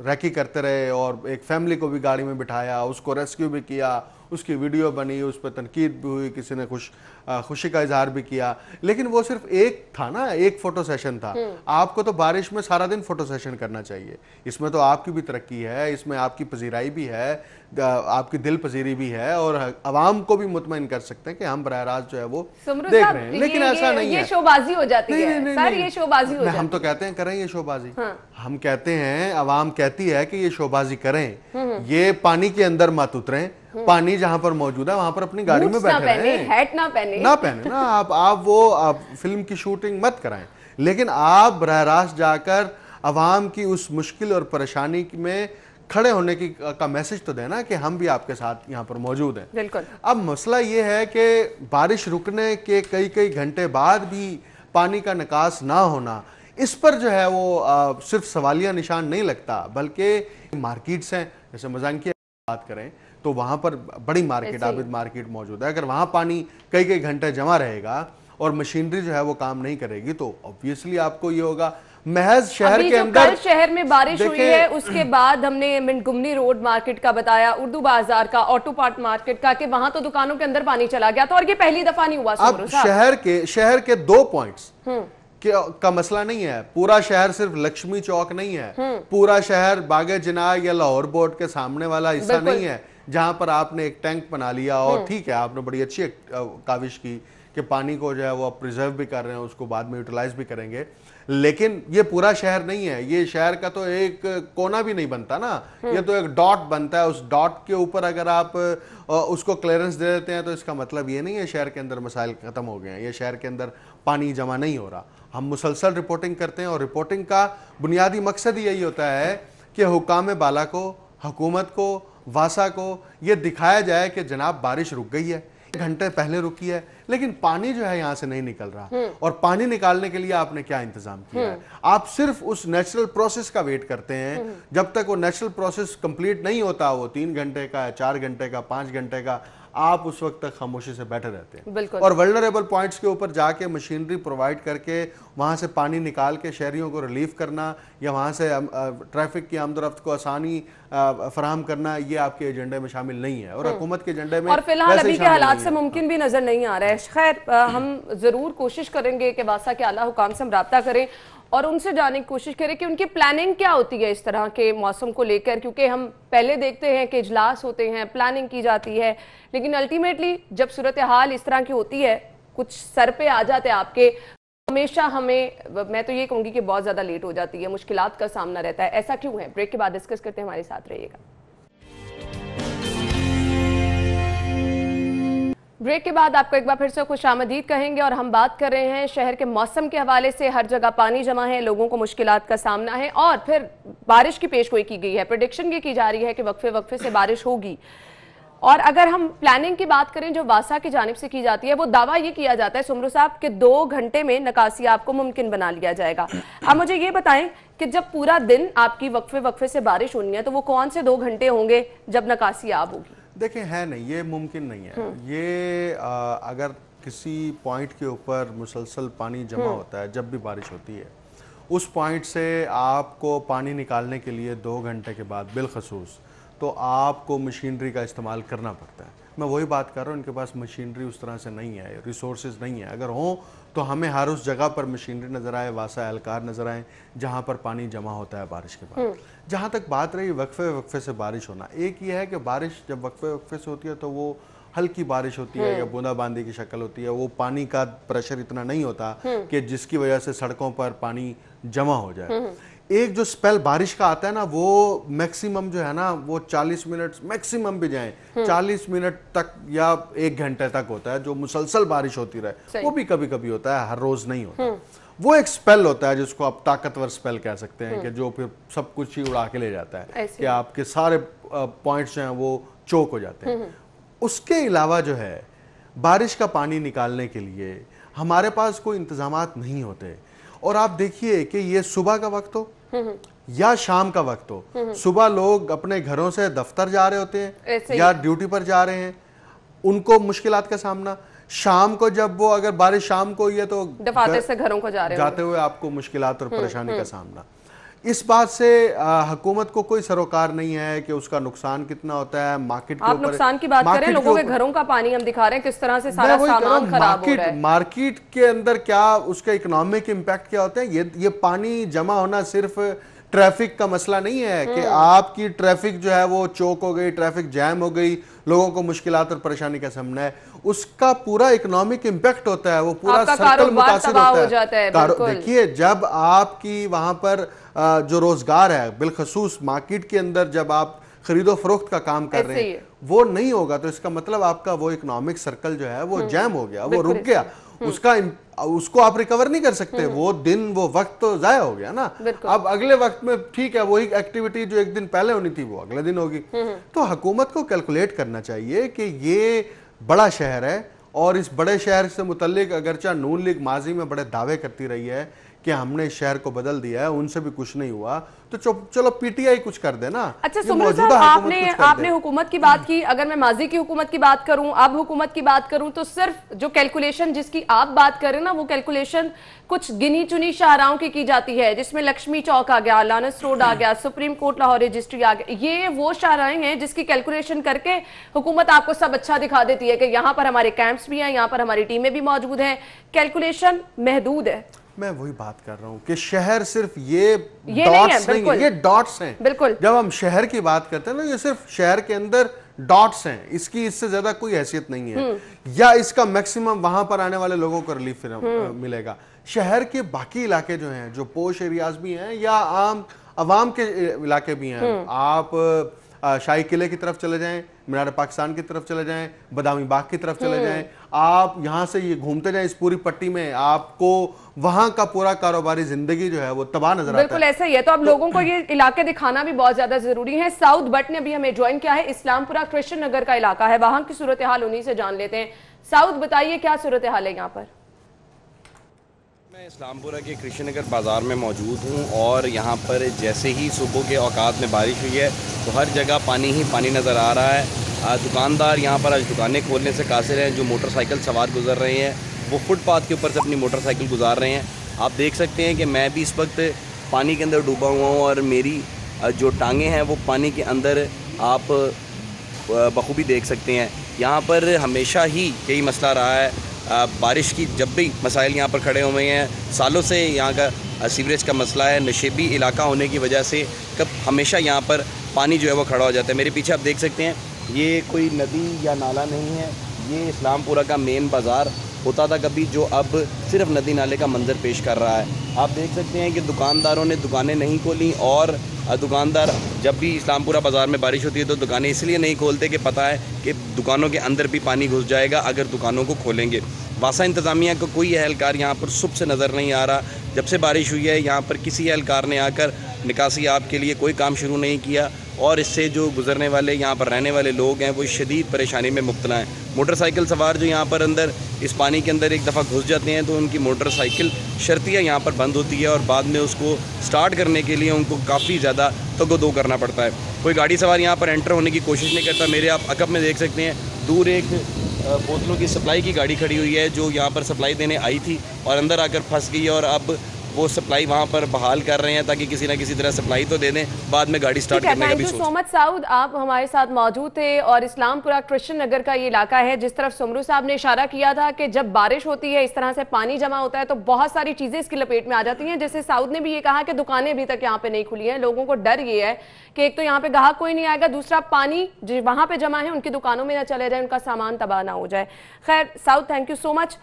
रैकी करते रहे और एक फैमिली को भी गाड़ी में बिठाया, उसको रेस्क्यू भी किया, उसकी वीडियो बनी, उस पर तनकीद भी हुई, किसी ने खुशी का इजहार भी किया, लेकिन वो सिर्फ एक था ना, एक फोटो सेशन था। आपको तो बारिश में सारा दिन फोटो सेशन करना चाहिए, इसमें तो आपकी भी तरक्की है, इसमें आपकी पजीराई भी है, आपकी दिल पजीरी भी है, और अवाम को भी मुतमईन कर सकते हैं कि हम बरह रास्त जो है वो देख रहे हैं। लेकिन ऐसा नहीं है, ये शोबाजी हो जाती है सर, ये शोबाजी हो जाती है। हम तो कहते हैं करें ये शोबाजी, हम कहते हैं, अवाम कहती है कि ये शोबाजी करें, ये पानी के अंदर मत उतरें, पानी जहां पर मौजूद है वहां पर अपनी गाड़ी में बैठे रहें, हैट ना पहने ना आप फिल्म की शूटिंग मत कराएं, लेकिन आप बरह रास्त जाकर अवाम की उस मुश्किल और परेशानी में खड़े होने की का मैसेज तो देना कि हम भी आपके साथ यहाँ पर मौजूद हैं। बिल्कुल। अब मसला ये है कि बारिश रुकने के कई कई घंटे बाद भी पानी का निकास ना होना, इस पर जो है वो सिर्फ सवालिया निशान नहीं लगता, बल्कि मार्केट्स हैं, जैसे मजान की बात करें तो वहां पर बड़ी मार्केट, आबिद मार्केट मौजूद है। अगर वहां पानी कई कई घंटे जमा रहेगा और मशीनरी जो है वो काम नहीं करेगी तो ऑब्वियसली आपको ये होगा। महज शहर के अंदर कल शहर में बारिश हुई है, उसके बाद हमने मिंटगुमनी रोड मार्केट का बताया, उर्दू बाजार का, ऑटो पार्ट मार्केट का, कि वहां तो दुकानों के अंदर पानी चला गया था और ये पहली दफा नहीं हुआ। अब शहर के 2 पॉइंट्स का मसला नहीं है, पूरा शहर सिर्फ लक्ष्मी चौक नहीं है, पूरा शहर बागे जिनाग या लाहौर बोर्ड के सामने वाला हिस्सा नहीं है जहां पर आपने एक टैंक बना लिया और ठीक है आपने बड़ी अच्छी काविश की कि पानी को जो है वो आप प्रिजर्व भी कर रहे हैं, उसको बाद में यूटिलाइज भी करेंगे, लेकिन ये पूरा शहर नहीं है, ये शहर का तो एक कोना भी नहीं बनता ना, ये तो एक डॉट बनता है। उस डॉट के ऊपर अगर आप उसको क्लियरेंस दे देते हैं तो इसका मतलब ये नहीं है शहर के अंदर मसाइल खत्म हो गए हैं, ये शहर के अंदर पानी जमा नहीं हो रहा। हम मुसलसल रिपोर्टिंग करते हैं और रिपोर्टिंग का बुनियादी मकसद यही होता है कि हुकाम बाला को, हुकूमत को, वासा को ये दिखाया जाए कि जनाब बारिश रुक गई है, घंटे पहले रुकी है, लेकिन पानी जो है यहां से नहीं निकल रहा। और पानी निकालने के लिए आपने क्या इंतजाम किया है? आप सिर्फ उस नेचुरल प्रोसेस का वेट करते हैं, जब तक वो नेचुरल प्रोसेस कंप्लीट नहीं होता, वो 3 घंटे का, 4 घंटे का, 5 घंटे का, आप उस वक्त तक खामोशी से बैठे रहते हैं। और वल्नरेबल पॉइंट्स के ऊपर जाके मशीनरी प्रोवाइड करके वहां से पानी निकाल के शहरियों को रिलीफ करना या वहां से ट्रैफिक की आमदोरफ्त को आसानी फराहम करना, ये आपके एजेंडे में शामिल नहीं है और हुकूमत के एजेंडे में और फिलहाल अभी के हालात से मुमकिन भी नजर नहीं आ रहा है। खैर हम जरूर कोशिश करेंगे कि वासा के आला हुकाम से हम राब्ता करें और उनसे जानने की कोशिश करें कि उनकी प्लानिंग क्या होती है इस तरह के मौसम को लेकर, क्योंकि हम पहले देखते हैं कि इजलास होते हैं, प्लानिंग की जाती है, लेकिन अल्टीमेटली जब सूरत हाल इस तरह की होती है, कुछ सर पे आ जाते हैं आपके, हमेशा हमें, मैं तो ये कहूंगी कि बहुत ज्यादा लेट हो जाती है, मुश्किलात का सामना रहता है। ऐसा क्यों है? ब्रेक के बाद डिस्कस करते हैं, हमारे साथ रहिएगा। ब्रेक के बाद आपको एक बार फिर से खुशामदीद कहेंगे और हम बात कर रहे हैं शहर के मौसम के हवाले से। हर जगह पानी जमा है, लोगों को मुश्किलात का सामना है और फिर बारिश की पेशगोई की गई है, प्रेडिक्शन ये की जा रही है कि वक्फे वक्फे से बारिश होगी और अगर हम प्लानिंग की बात करें जो वासा की जानिब से की जाती है, वो दावा ये किया जाता है सुमरू साहब कि 2 घंटे में निकासी आपको मुमकिन बना लिया जाएगा। अब मुझे ये बताएं कि जब पूरा दिन आपकी वक्फे वक्फे से बारिश होनी है तो वो कौन से 2 घंटे होंगे जब निकासी आब होगी? देखिए, है नहीं, ये मुमकिन नहीं है। ये अगर किसी पॉइंट के ऊपर मुसलसल पानी जमा होता है, जब भी बारिश होती है, उस पॉइंट से आपको पानी निकालने के लिए 2 घंटे के बाद बिलखसूस तो आपको मशीनरी का इस्तेमाल करना पड़ता है। मैं वही बात कर रहा हूँ, इनके पास मशीनरी उस तरह से नहीं है, रिसोर्सेज नहीं है। अगर हों तो हमें हर उस जगह पर मशीनरी नज़र आए, वासा एहलकार नज़र आए जहाँ पर पानी जमा होता है बारिश के बाद। जहाँ तक बात रही वक्फे वक्फे से बारिश होना, एक ये है कि बारिश जब वक्फे वक्फे से होती है तो वो हल्की बारिश होती है या बूंदाबांदी की शक्ल होती है, वो पानी का प्रेशर इतना नहीं होता कि जिसकी वजह से सड़कों पर पानी जमा हो जाए। एक जो स्पेल बारिश का आता है ना, वो मैक्सिमम जो है ना, वो 40 मिनट मैक्सिमम भी जाए 40 मिनट तक या 1 घंटे तक होता है, जो मुसलसल बारिश होती रहे। वो भी कभी कभी होता है, हर रोज नहीं होता। वो एक स्पेल होता है जिसको आप ताकतवर स्पेल कह सकते हैं, कि जो फिर सब कुछ ही उड़ा के ले जाता है, कि आपके सारे पॉइंट्स जो हैं वो चोक हो जाते हैं। उसके अलावा जो है बारिश का पानी निकालने के लिए हमारे पास कोई इंतजामात नहीं होते। और आप देखिए कि ये सुबह का वक्त हो या शाम का वक्त हो, सुबह लोग अपने घरों से दफ्तर जा रहे होते हैं या ड्यूटी पर जा रहे हैं, उनको मुश्किलात का सामना। शाम को जब वो अगर बारिश शाम को हुई है तो दफातर से घरों को जाते हुए आपको मुश्किलात और परेशानी का सामना। इस बात से हुकूमत को कोई सरोकार नहीं है कि उसका नुकसान कितना होता है मार्केट के ऊपर। आप नुकसान की बात करें, लोगों के घरों का पानी हम दिखा रहे हैं, किस तरह से सारा सामान खराब हो रहा है। मार्केट के अंदर क्या उसका इकोनॉमिक इम्पैक्ट क्या होता है? ये पानी जमा होना सिर्फ ट्रैफिक का मसला नहीं है कि आपकी ट्रैफिक जो है वो चौक हो गई, ट्रैफिक जैम हो गई, लोगों को मुश्किलात और परेशानी का सामना है, उसका पूरा इकोनॉमिक इम्पैक्ट होता है, वो पूरा सर्कल मुतासिर होता है। देखिए, जब आपकी वहां पर जो रोजगार है, बिलखसूस मार्केट के अंदर जब आप खरीदो फरोख्त का काम कर रहे हैं, वो नहीं होगा तो इसका मतलब आपका वो इकोनॉमिक सर्कल जो है वो जैम हो गया, वो रुक गया, उसको आप रिकवर नहीं कर सकते। वो दिन वो वक्त तो जाया हो गया ना। अब अगले वक्त में ठीक है, वही एक्टिविटी जो एक दिन पहले होनी थी वो अगले दिन होगी। तो हुकूमत को कैलकुलेट करना चाहिए कि ये बड़ा शहर है और इस बड़े शहर से मुतल्लिक अगरचा नून लीग माजी में बड़े दावे करती रही है कि हमने इस शहर को बदल दिया है, उनसे भी कुछ नहीं हुआ, तो चलो पीटीआई कुछ कर देना। अच्छा सुमरू साहब, आपने हुकूमत की बात की, अगर मैं माजी की हुकूमत की बात करूं, अब हुकूमत की बात करूं, तो सिर्फ जो कैलकुलेशन जिसकी आप बात कर रहे हैं ना, वो कैलकुलेशन कुछ गिनी चुनी शाहराहों की जाती है, जिसमें लक्ष्मी चौक आ गया, लानस रोड आ गया, सुप्रीम कोर्ट लाहौर रजिस्ट्री आ गया। ये वो शाहराहें हैं जिसकी कैलकुलेशन करके हुकूमत आपको सब अच्छा दिखा देती है कि यहाँ पर हमारे कैंप्स भी हैं, यहाँ पर हमारी टीमें भी मौजूद हैं। कैलकुलेशन महदूद है। मैं वही बात कर रहा हूं कि शहर सिर्फ ये डॉट्स नहीं है, ये डॉट्स हैं। बिल्कुल, जब हम शहर की बात करते हैं ना, ये सिर्फ शहर के अंदर डॉट्स हैं, इसकी इससे ज्यादा कोई हैसियत नहीं है, या इसका मैक्सिमम वहां पर आने वाले लोगों को रिलीफ मिलेगा। शहर के बाकी इलाके जो हैं, जो पोश एरियाज भी हैं या आम अवाम के इलाके भी हैं, आप शाही किले की तरफ चले जाएं, मीनार पाकिस्तान की तरफ चले जाएं, बदामी बाग की तरफ चले जाएं, आप यहाँ से ये घूमते जाएं इस पूरी पट्टी में, आपको वहां का पूरा कारोबारी जिंदगी जो है वो तबाह नजर आता है। बिल्कुल ऐसा ही है। तो अब लोगों को ये इलाके दिखाना भी बहुत ज्यादा जरूरी है। साउथ बट ने भी हमें ज्वाइन किया है, इस्लामपुरा कृष्ण नगर का इलाका है, वहां की सूरत हाल उन्हीं से जान लेते हैं। साउथ बताइए क्या सूरत हाल है यहाँ पर? मैं इस्लामपुरा के कृष्ण नगर बाज़ार में मौजूद हूँ और यहाँ पर जैसे ही सुबह के औकात में बारिश हुई है तो हर जगह पानी ही पानी नज़र आ रहा है। दुकानदार यहाँ पर आज दुकानें खोलने से कासिर हैं। जो मोटरसाइकिल सवार गुजर रहे हैं वो फुटपाथ के ऊपर से अपनी मोटरसाइकिल गुजार रहे हैं। आप देख सकते हैं कि मैं भी इस वक्त पानी के अंदर डूबा हुआ हूँ और मेरी जो टांगें हैं वो पानी के अंदर आप बखूबी देख सकते हैं। यहाँ पर हमेशा ही यही मसला रहा है, बारिश की जब भी मसाइल यहाँ पर खड़े हुए हैं। सालों से यहाँ का सीवरेज का मसला है, नशेबी इलाका होने की वजह से कब हमेशा यहाँ पर पानी जो है वो खड़ा हो जाता है। मेरे पीछे आप देख सकते हैं ये कोई नदी या नाला नहीं है, ये इस्लामपुरा का मेन बाज़ार होता था कभी, जो अब सिर्फ नदी नाले का मंजर पेश कर रहा है। आप देख सकते हैं कि दुकानदारों ने दुकानें नहीं खोली और दुकानदार जब भी इस्लामपुरा बाज़ार में बारिश होती है तो दुकानें इसलिए नहीं खोलते कि पता है कि दुकानों के अंदर भी पानी घुस जाएगा अगर दुकानों को खोलेंगे। वासा इंतज़ामिया को कोई एहलकार यहाँ पर सुबह से नज़र नहीं आ रहा। जब से बारिश हुई है यहाँ पर किसी एहलकार ने आकर निकासी आप के लिए कोई काम शुरू नहीं किया। और इससे जो गुजरने वाले यहाँ पर रहने वाले लोग हैं वो शदीद परेशानी में मुब्तला हैं। मोटरसाइकिल सवार जो यहाँ पर अंदर इस पानी के अंदर एक दफ़ा घुस जाते हैं तो उनकी मोटरसाइकिल शर्तिया यहाँ पर बंद होती है और बाद में उसको स्टार्ट करने के लिए उनको काफ़ी ज़्यादा तगोदो करना पड़ता है। कोई गाड़ी सवार यहाँ पर एंटर होने की कोशिश नहीं करता। मेरे आप अकब में देख सकते हैं, दूर एक बोतलों की सप्लाई की गाड़ी खड़ी हुई है जो यहाँ पर सप्लाई देने आई थी और अंदर आकर फंस गई है और अब वो सप्लाई वहाँ पर बहाल कर रहे हैं ताकि किसी ना किसी तरह सप्लाई तो दे दें, बाद में गाड़ी स्टार्ट करने का भी सोच। Thank you so much Saud, आप हमारे साथ मौजूद थे। और इस्लामपुरा कृष्ण नगर का ये इलाका है जिस तरफ सुमरू साहब ने इशारा किया था कि जब बारिश होती है इस तरह से पानी जमा होता है तो बहुत सारी चीजें इसकी लपेट में आ जाती हैं। जैसे साउद ने भी ये कहा कि दुकानें अभी तक यहाँ पे नहीं खुली हैं। लोगों को डर ये है कि एक तो यहाँ पे ग्राहक कोई नहीं आएगा, दूसरा पानी जो वहां पे जमा है उनकी दुकानों में ना चले जाए, उनका सामान तबाह ना हो जाए। खैर साउद, thank you so much.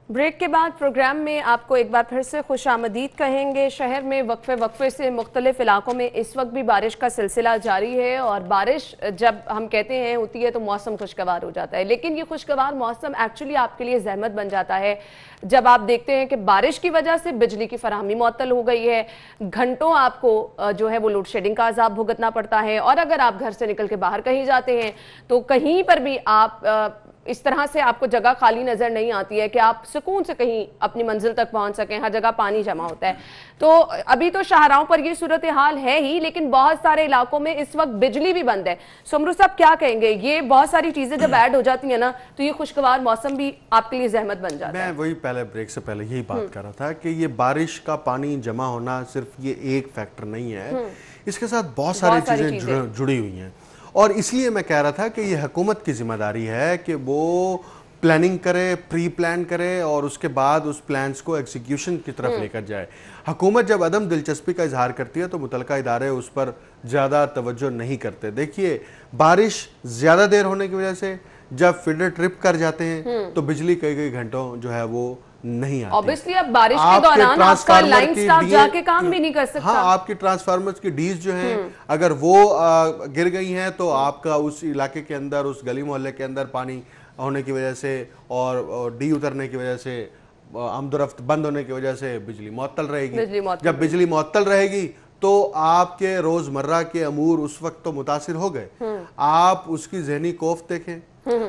Break के बाद प्रोग्राम में आपको एक बार फिर से खुशामदीद कहेंगे। शहर में वक्फे से मुख्तलिफ इलाकों में इस वक्त भी बारिश का सिलसिला जारी है और बारिश जब हम कहते हैं होती है तो मौसम खुशगवार हो जाता है, लेकिन ये खुशगवार मौसम एक्चुअली आपके लिए जहमत बन जाता है जब आप देखते हैं कि बारिश की वजह से बिजली की फराहमी मुअत्तल हो गई है, घंटों आपको जो है वो लोड शेडिंग का अजाब भुगतना पड़ता है। और अगर आप घर से निकल के बाहर कहीं जाते हैं तो कहीं पर भी आप इस तरह से आपको जगह खाली नजर नहीं आती है कि आप सुकून से कहीं अपनी मंजिल तक पहुंच सकें, हर जगह पानी जमा होता है। तो अभी तो शाहराहों पर ये सूरत हाल है ही, लेकिन बहुत सारे इलाकों में इस वक्त बिजली भी बंद है। सुमरू साहब क्या कहेंगे, ये बहुत सारी चीजें जब ऐड हो जाती है ना तो ये खुशगवार मौसम भी आपके लिए जहमत बन जाता है। मैं वही पहले ब्रेक से पहले यही बात कर रहा था कि ये बारिश का पानी जमा होना सिर्फ ये एक फैक्टर नहीं है, इसके साथ बहुत सारी चीजें जुड़ी हुई हैं। और इसलिए मैं कह रहा था कि ये हुकूमत की जिम्मेदारी है कि वो प्लानिंग करे, प्री प्लान करे और उसके बाद उस प्लान्स को एग्जीक्यूशन की तरफ लेकर जाए। हुकूमत जब अदम दिलचस्पी का इजहार करती है तो मुतलका इदारे उस पर ज़्यादा तवज्जो नहीं करते। देखिए, बारिश ज़्यादा देर होने की वजह से जब फीडर ट्रिप कर जाते हैं तो बिजली कई घंटों जो है वो नहीं आती। ऑब्वियसली अब बारिश के दौरान आपका लाइन स्टाफ जाके काम भी नहीं कर सकता। हाँ, आपकी ट्रांसफार्मर्स की डीज जो हैं अगर वो गिर गई हैं तो आपका उस इलाके के अंदर, उस गली मोहल्ले के अंदर पानी होने की वजह से और डी उतरने की वजह से, आमदोरफ्त बंद होने की वजह से बिजली मुअत्तल रहेगी। जब बिजली मुअत्तल रहेगी तो आपके रोजमर्रा के अमूर उस वक्त तो मुतासिर हो गए। आप उसकी जहनी खौफ देखें,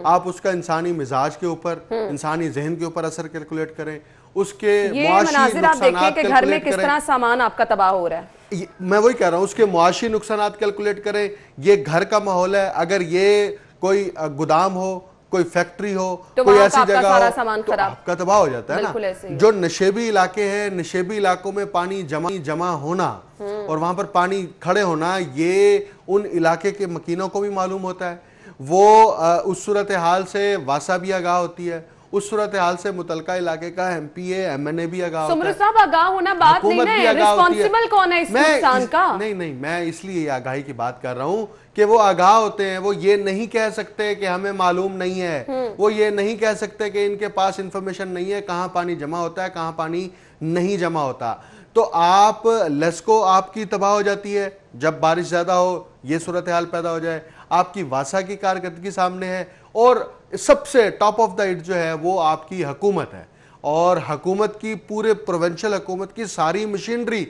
आप उसका इंसानी मिजाज के ऊपर, इंसानी जहन के ऊपर असर कैलकुलेट करें, उसके मुआशी नुकसानात के घर में किस तरह सामान आपका तबाह हो रहा है। मैं वही कह रहा हूं, उसके मुआशी नुकसानात कैलकुलेट करें। ये घर का माहौल है, अगर ये कोई गोदाम हो, कोई फैक्ट्री हो, तो कोई ऐसी जगह हो तो आपका तबाह हो जाता है ना। जो नशेबी इलाके हैं, नशेबी इलाकों में पानी जमा होना और वहां पर पानी खड़े होना, ये उन इलाके के मकीनों को भी मालूम होता है। वो उस सूरत हाल से वासा भी आगाह होती है, उस सूरत हाल से मुतलका इलाके का MPA MNA भी आगाह होता है। साहब आगाह होना बात नहीं है, रिस्पांसिबल कौन है इस नुकसान का? नहीं, मैं इसलिए आगाही की बात कर रहा हूं कि वो आगाह होते हैं। वो ये नहीं कह सकते कि हमें मालूम नहीं है, वो ये नहीं कह सकते कि इनके पास इंफॉर्मेशन नहीं है कहां पानी जमा होता है, कहां पानी नहीं जमा होता। तो आप लस्को आपकी तबाह हो जाती है जब बारिश ज्यादा हो, ये सूरत हाल पैदा हो जाए। आपकी वासा की कारकर्दगी सामने है और सबसे टॉप ऑफ द इट जो है वो आपकी हुकूमत है। और हुकूमत की, पूरे प्रोविंशियल हुकूमत की सारी मशीनरी,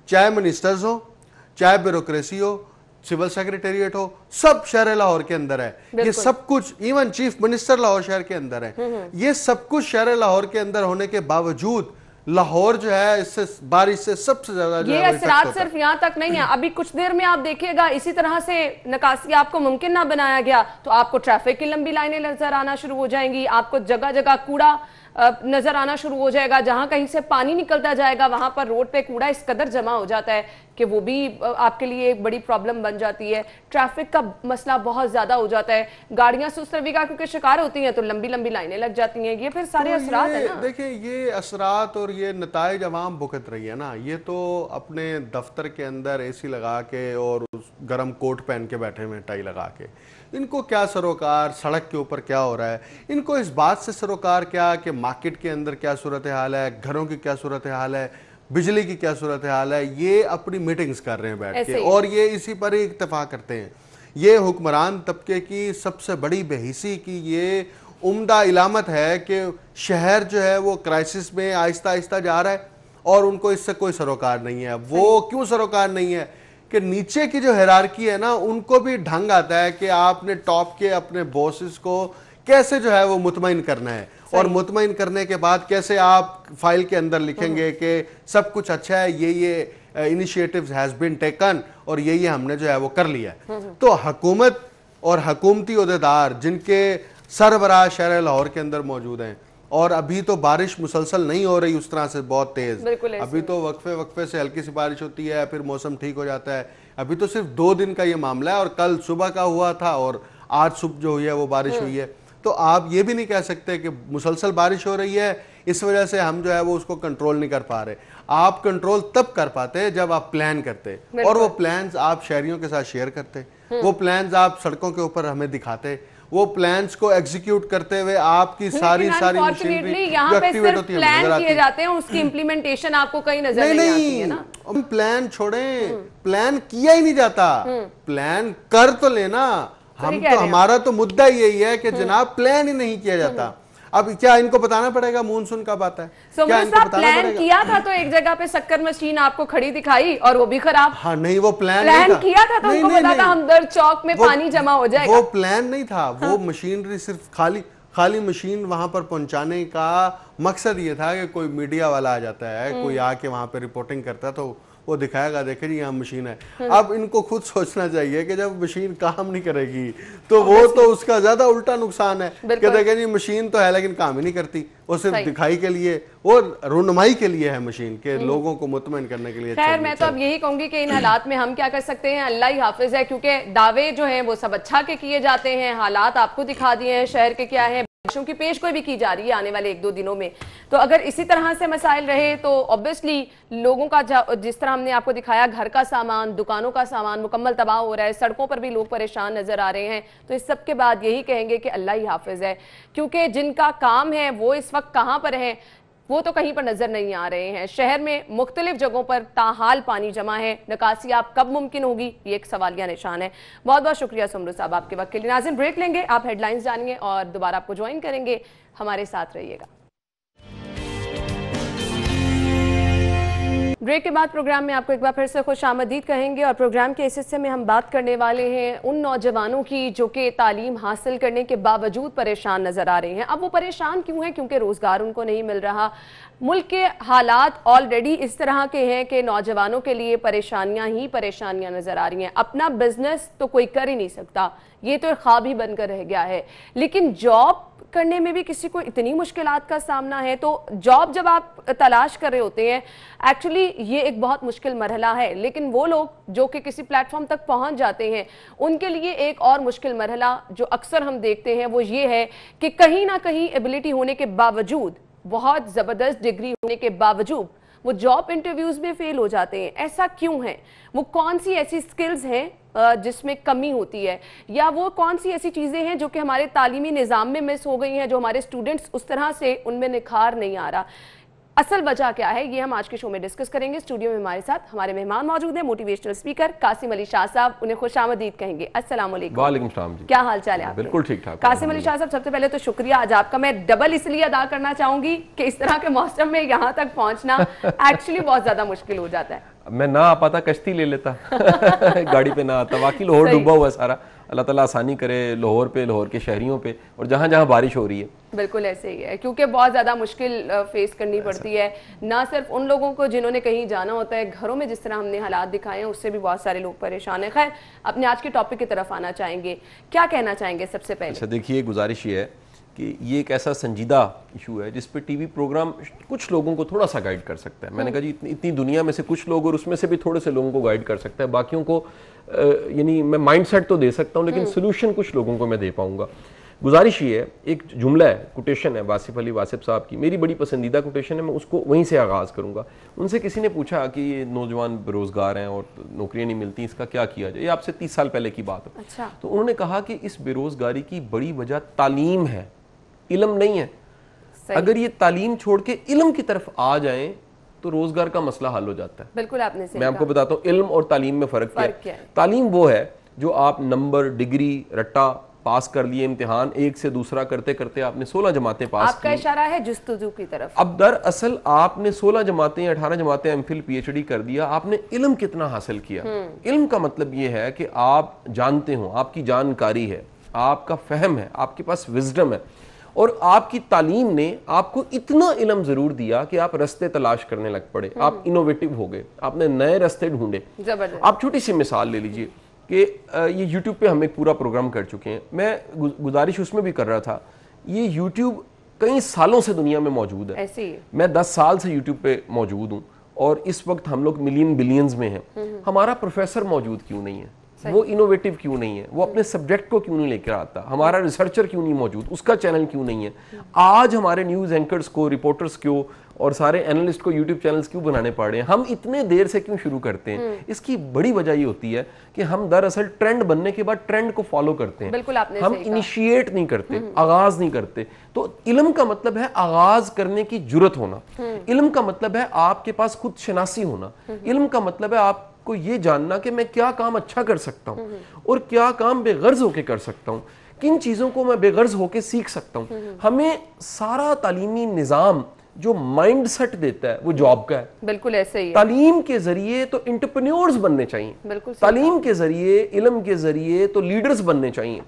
चाहे मिनिस्टर्स हो, चाहे ब्यूरोक्रेसी हो, सिविल सेक्रेटेरिएट हो, सब शहर लाहौर के अंदर है। ये सब कुछ, इवन चीफ मिनिस्टर लाहौर शहर के अंदर है। ये सब कुछ शहर लाहौर के अंदर होने के बावजूद लाहौर जो है इससे, बारिश से सबसे ज्यादा ये असरात सिर्फ यहाँ तक नहीं है। अभी कुछ देर में आप देखिएगा इसी तरह से नकासी आपको मुमकिन ना बनाया गया तो आपको ट्रैफिक की लंबी लाइनें नजर आना शुरू हो जाएंगी, आपको जगह जगह कूड़ा नजर आना शुरू हो जाएगा। जहां कहीं से पानी निकलता जाएगा वहां पर रोड पे कूड़ा इस कदर जमा हो जाता है कि वो भी आपके लिए एक बड़ी प्रॉब्लम बन जाती है। ट्रैफिक का मसला बहुत ज्यादा हो जाता है, गाड़ियां सुस्त रवि का क्योंकि शिकार होती हैं तो लंबी लंबी लाइनें लग जाती हैं। ये फिर सारे असरात है ना। देखिए, ये असरात और ये नताइज अवाम भुगत रही है ना। ये तो अपने दफ्तर के अंदर AC लगा के और गर्म कोट पहन के बैठे हुए, टाई लगा के, इनको क्या सरोकार सड़क के ऊपर क्या हो रहा है, इनको इस बात से सरोकार क्या कि मार्केट के अंदर क्या सूरत हाल है, घरों की क्या सूरत हाल है, बिजली की क्या सूरत हाल है। ये अपनी मीटिंग्स कर रहे हैं बैठ के और ये इसी पर ही इत्तेफाक करते हैं। ये हुक्मरान तबके की सबसे बड़ी बेहिसी की ये उम्दा इलामत है कि शहर जो है वो क्राइसिस में आहिस्ता आहिस्ता जा रहा है और उनको इससे कोई सरोकार नहीं है। वो क्यों सरोकार नहीं है कि नीचे की जो हायरार्की है ना, उनको भी ढंग आता है कि आपने टॉप के अपने बॉसेस को कैसे जो है वो मुतमईन करना है, और मुतमईन करने के बाद कैसे आप फाइल के अंदर लिखेंगे कि सब कुछ अच्छा है, ये इनिशिएटिव्स हैज बीन टेकन, और ये हमने जो है वो कर लिया है। तो हुकूमत और हुकूमती ओहदेदार जिनके सरबराह शहर लाहौर के अंदर मौजूद हैं, और अभी तो बारिश मुसलसल नहीं हो रही उस तरह से बहुत तेज, अभी तो वक्फे वक्फे से हल्की सी बारिश होती है, फिर मौसम ठीक हो जाता है। अभी तो सिर्फ 2 दिन का ये मामला है, और कल सुबह का हुआ था और आज सुबह जो हुई है वो बारिश हुई है। तो आप ये भी नहीं कह सकते कि मुसलसल बारिश हो रही है इस वजह से हम जो है वो उसको कंट्रोल नहीं कर पा रहे। आप कंट्रोल तब कर पाते जब आप प्लान करते, और वो प्लान्स आप शहरियों के साथ शेयर करते, वो प्लान्स आप सड़कों के ऊपर हमें दिखाते, वो प्लान्स को एग्जीक्यूट करते हुए आपकी सारी मशीनरी यहाँ पे सिर्फ प्लान किए जाते हैं, उसकी इम्प्लीमेंटेशन आपको कहीं नजर नहीं आती है ना। प्लान छोड़ें, प्लान किया ही नहीं जाता, प्लान कर तो लेना। हम तो, हमारा तो मुद्दा यही है कि जनाब प्लान ही नहीं किया जाता। अब क्या इनको बताना पड़ेगा मूनसून कब आता है? क्या इनको बताना प्लान किया था तो एक जगह पे शक्कर मशीन आपको खड़ी दिखाई और वो भी खराब। हाँ नहीं, वो प्लान किया था तो उनको पता था हम दर चौक में पानी जमा हो जाएगा। वो प्लान नहीं था, वो मशीनरी सिर्फ खाली मशीन वहां पर पहुंचाने का मकसद ये था कि कोई मीडिया वाला आ जाता है, कोई आके वहां पे रिपोर्टिंग करता है तो वो दिखाएगा, देखे जी यहाँ मशीन है। अब इनको खुद सोचना चाहिए कि जब मशीन काम नहीं करेगी तो वो तो उसका ज्यादा उल्टा नुकसान है कि देखें जी मशीन तो है लेकिन काम ही नहीं करती, वो सिर्फ दिखाई के लिए और रुनमाई के लिए है मशीन के, लोगों को मुतमईन करने के लिए। खैर मैं तो अब यही कहूंगी कि इन हालात में हम क्या कर सकते हैं, अल्लाह ही हाफिज है, क्योंकि दावे जो हैं वो सब अच्छा के किए जाते हैं, हालात आपको दिखा दिए हैं शहर के क्या है, बारिशों की पेश कोई भी की जा रही है आने वाले 1-2 दिनों में। तो अगर इसी तरह से मसाइल रहे तो ऑब्वियसली लोगों का जिस तरह हमने आपको दिखाया, घर का सामान, दुकानों का सामान मुकम्मल तबाह हो रहा है, सड़कों पर भी लोग परेशान नजर आ रहे हैं। तो इस सब के बाद यही कहेंगे कि अल्लाह ही हाफिज है, क्योंकि जिनका काम है वो इस वक्त कहाँ पर है वो तो कहीं पर नजर नहीं आ रहे हैं। शहर में मुख्तलिफ जगहों पर ताहाल पानी जमा है, निकासी आप कब मुमकिन होगी ये एक सवालिया निशान है। बहुत बहुत शुक्रिया सुमरू साहब आपके वक्त के लिए। नाज़रीन ब्रेक लेंगे, आप हेडलाइंस जानिए और दोबारा आपको ज्वाइन करेंगे, हमारे साथ रहिएगा। ब्रेक के बाद प्रोग्राम में आपको एक बार फिर से खुशामदीद कहेंगे, और प्रोग्राम के इस हिस्से में हम बात करने वाले हैं उन नौजवानों की जो कि तालीम हासिल करने के बावजूद परेशान नज़र आ रहे हैं। अब वो परेशान क्यों हैं? क्योंकि रोज़गार उनको नहीं मिल रहा। मुल्क के हालात ऑलरेडी इस तरह के हैं कि नौजवानों के लिए परेशानियां ही परेशानियां नज़र आ रही हैं। अपना बिजनेस तो कोई कर ही नहीं सकता, ये तो एक ख्वाब ही बनकर रह गया है, लेकिन जॉब करने में भी किसी को इतनी मुश्किलात का सामना है। तो जॉब जब आप तलाश कर रहे होते हैं, एक्चुअली ये एक बहुत मुश्किल मरहला है, लेकिन वो लोग जो कि किसी प्लेटफॉर्म तक पहुंच जाते हैं उनके लिए एक और मुश्किल मरहला जो अक्सर हम देखते हैं वो ये है कि कहीं ना कहीं एबिलिटी होने के बावजूद, बहुत ज़बरदस्त डिग्री होने के बावजूद वो जॉब इंटरव्यूज में फेल हो जाते हैं। ऐसा क्यों है? वो कौन सी ऐसी स्किल्स हैं जिसमें कमी होती है, या वो कौन सी ऐसी चीज़ें हैं जो कि हमारे तालीमी निज़ाम में मिस हो गई हैं, जो हमारे स्टूडेंट्स उस तरह से उनमें निखार नहीं आ रहा? असल वजह क्या है, ये हम आज के शो में डिस्कस करेंगे। स्टूडियो में हमारे साथ हमारे मेहमान मौजूद हैं, मोटिवेशनल स्पीकर कासिम अली शाह साहब, उन्हें खुशामदीद कहेंगे। अस्सलाम वालेकुम। वालेकुम सलाम जी, क्या हाल चाल है? बिल्कुल ठीक ठाक। कासिम अली शाह साहब, सबसे पहले तो शुक्रिया, आज आपका मैं डबल इसलिए अदा करना चाहूंगी कि इस तरह के मौसम में यहाँ तक पहुँचना एक्चुअली बहुत ज्यादा मुश्किल हो जाता है। मैं ना आ पाता, कश्ती ले लेता गाड़ी पे ना आता। बाकी लाहौर डूबा हुआ सारा, अल्लाह ताला आसानी करे लाहौर पे, लाहौर के शहरियों पे, और जहाँ जहाँ बारिश हो रही है। बिल्कुल ऐसे ही है, क्योंकि बहुत ज़्यादा मुश्किल फेस करनी पड़ती है, ना सिर्फ उन लोगों को जिन्होंने कहीं जाना होता है, घरों में जिस तरह हमने हालात दिखाए हैं उससे भी बहुत सारे लोग परेशान हैं। खैर, अपने आज के टॉपिक की तरफ आना चाहेंगे, क्या कहना चाहेंगे सबसे पहले? अच्छा देखिए, गुजारिश ये है कि ये एक ऐसा संजीदा इशू है जिस पे टीवी प्रोग्राम कुछ लोगों को थोड़ा सा गाइड कर सकता है। मैंने कहा जी इतनी दुनिया में से कुछ लोग, और उसमें से भी थोड़े से लोगों को गाइड कर सकता है, बाकियों को यानी मैं माइंडसेट तो दे सकता हूँ लेकिन सोल्यूशन कुछ लोगों को मैं दे पाऊंगा। गुजारिश ये है, एक जुमला है, कोटेशन है वासिफ अली वासिफ साहब की, मेरी बड़ी पसंदीदा कोटेशन है, मैं उसको वहीं से आगाज़ करूँगा। उनसे किसी ने पूछा कि ये नौजवान बेरोज़गार हैं और नौकरियाँ नहीं मिलती, इसका क्या किया जाए? ये आपसे 30 साल पहले की बात है। अच्छा। तो उन्होंने कहा कि इस बेरोज़गारी की बड़ी वजह तालीम है, इल्म नहीं है। अगर ये तालीम छोड़ के इल्म की तरफ आ जाएं तो रोजगार का मसला हल हो जाता है। बिल्कुल आपने सही मैं आपको बताता हूँ इल्म और तालीम में फर्क क्या है। तालीम वो है जो आप नंबर, डिग्री, रट्टा पास कर लिए इम्तिहान, एक से दूसरा करते करते आपने 16 जमातें पास आपका की। इशारा है जुस्तजू की तरफ। अब दरअसल आपने 16 जमातें 18 जमातें एमफिल पीएचडी कर दिया, आपने इल्म कितना हासिल किया। इल्म का मतलब ये है कि आप जानते हो, आपकी जानकारी है, आपका फहम है, आपके पास विजडम है, और आपकी तालीम ने आपको इतना इल्म जरूर दिया कि आप रास्ते तलाश करने लग पड़े, आप इनोवेटिव हो गए, आपने नए रास्ते ढूंढे। जबरदस्त। आप छोटी सी मिसाल ले लीजिए कि ये YouTube पे हम एक पूरा प्रोग्राम कर चुके हैं, मैं गुजारिश उसमें भी कर रहा था, ये YouTube कई सालों से दुनिया में मौजूद है। ऐसे ही मैं 10 साल से YouTube पे मौजूद हूँ और इस वक्त हम लोग मिलियन बिलियंस में हैं। हमारा प्रोफेसर मौजूद क्यों नहीं है? वो इनोवेटिव क्यों नहीं है? वो अपने सब्जेक्ट को क्यों नहीं लेकर आता? हमारा रिसर्चर क्यों नहीं मौजूद? उसका चैनल क्यों नहीं है? आज हमारे न्यूज़ एंकर्स को, रिपोर्टर्स को और सारे एनालिस्ट को यूट्यूब चैनल्स क्यों बनाने पड़ रहे हैं? हम इतने देर से क्यों शुरू करते हैं? इसकी बड़ी वजह ये होती है कि हम दरअसल ट्रेंड बनने के बाद ट्रेंड को फॉलो करते हैं। बिल्कुल आपने हम सही कहा। इनिशिएट नहीं करते, आगाज नहीं करते। तो इल्म का मतलब है आगाज करने की जुर्रत होना। इल्म का मतलब है आपके पास खुद शनासी होना। इल्म का मतलब है आपको ये जानना कि मैं क्या काम अच्छा कर सकता हूँ और क्या काम बेगर्ज होके कर सकता हूँ, किन चीजों को मैं बेगर्ज होके सीख सकता हूँ। हमें सारा तालीमी निजाम जो माइंड सेट देता है वो जॉब का है। बिल्कुल ऐसे ही है। तालीम के जरिए तो एंटरप्रेन्योर्स बनने चाहिए, बिल्कुल सही तालीम के जरिए, इल्म के जरिए तो लीडर्स बनने चाहिए,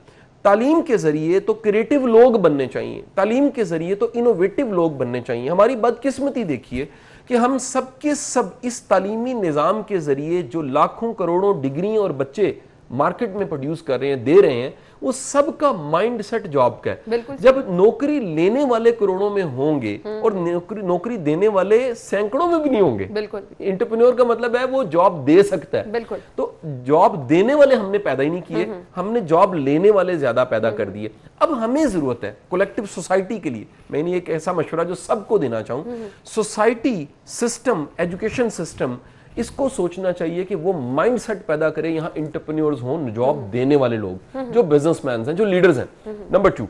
तालीम के जरिए तो क्रिएटिव लोग बनने चाहिए, तालीम के जरिए तो इनोवेटिव लोग बनने चाहिए। हमारी बदकिस्मती देखिए कि हम सब के सब इस तालीमी निज़ाम के जरिए जो लाखों करोड़ों डिग्री और बच्चे मार्केट में प्रोड्यूस कर रहे हैं, दे रहे हैं, वो सबका माइंड सेट जॉब का है। जब नौकरी लेने वाले करोड़ों में होंगे और नौकरी देने वाले सैकड़ों में भी नहीं होंगे। बिल्कुल। एंटरप्रेन्योर का मतलब है वो जॉब दे सकता है। बिल्कुल। तो जॉब देने वाले हमने पैदा ही नहीं किए, हमने जॉब लेने वाले ज्यादा पैदा कर दिए। अब हमें जरूरत है कलेक्टिव सोसाइटी के लिए, मैंने एक ऐसा मशवरा जो सबको देना चाहूं, सोसाइटी सिस्टम, एजुकेशन सिस्टम, इसको सोचना चाहिए कि वो माइंडसेट पैदा करे, यहाँ एंटरप्रेन्योर्स हों, जॉब देने वाले लोग, जो बिजनेसमैन हैं, जो लीडर्स हैं। नंबर 2,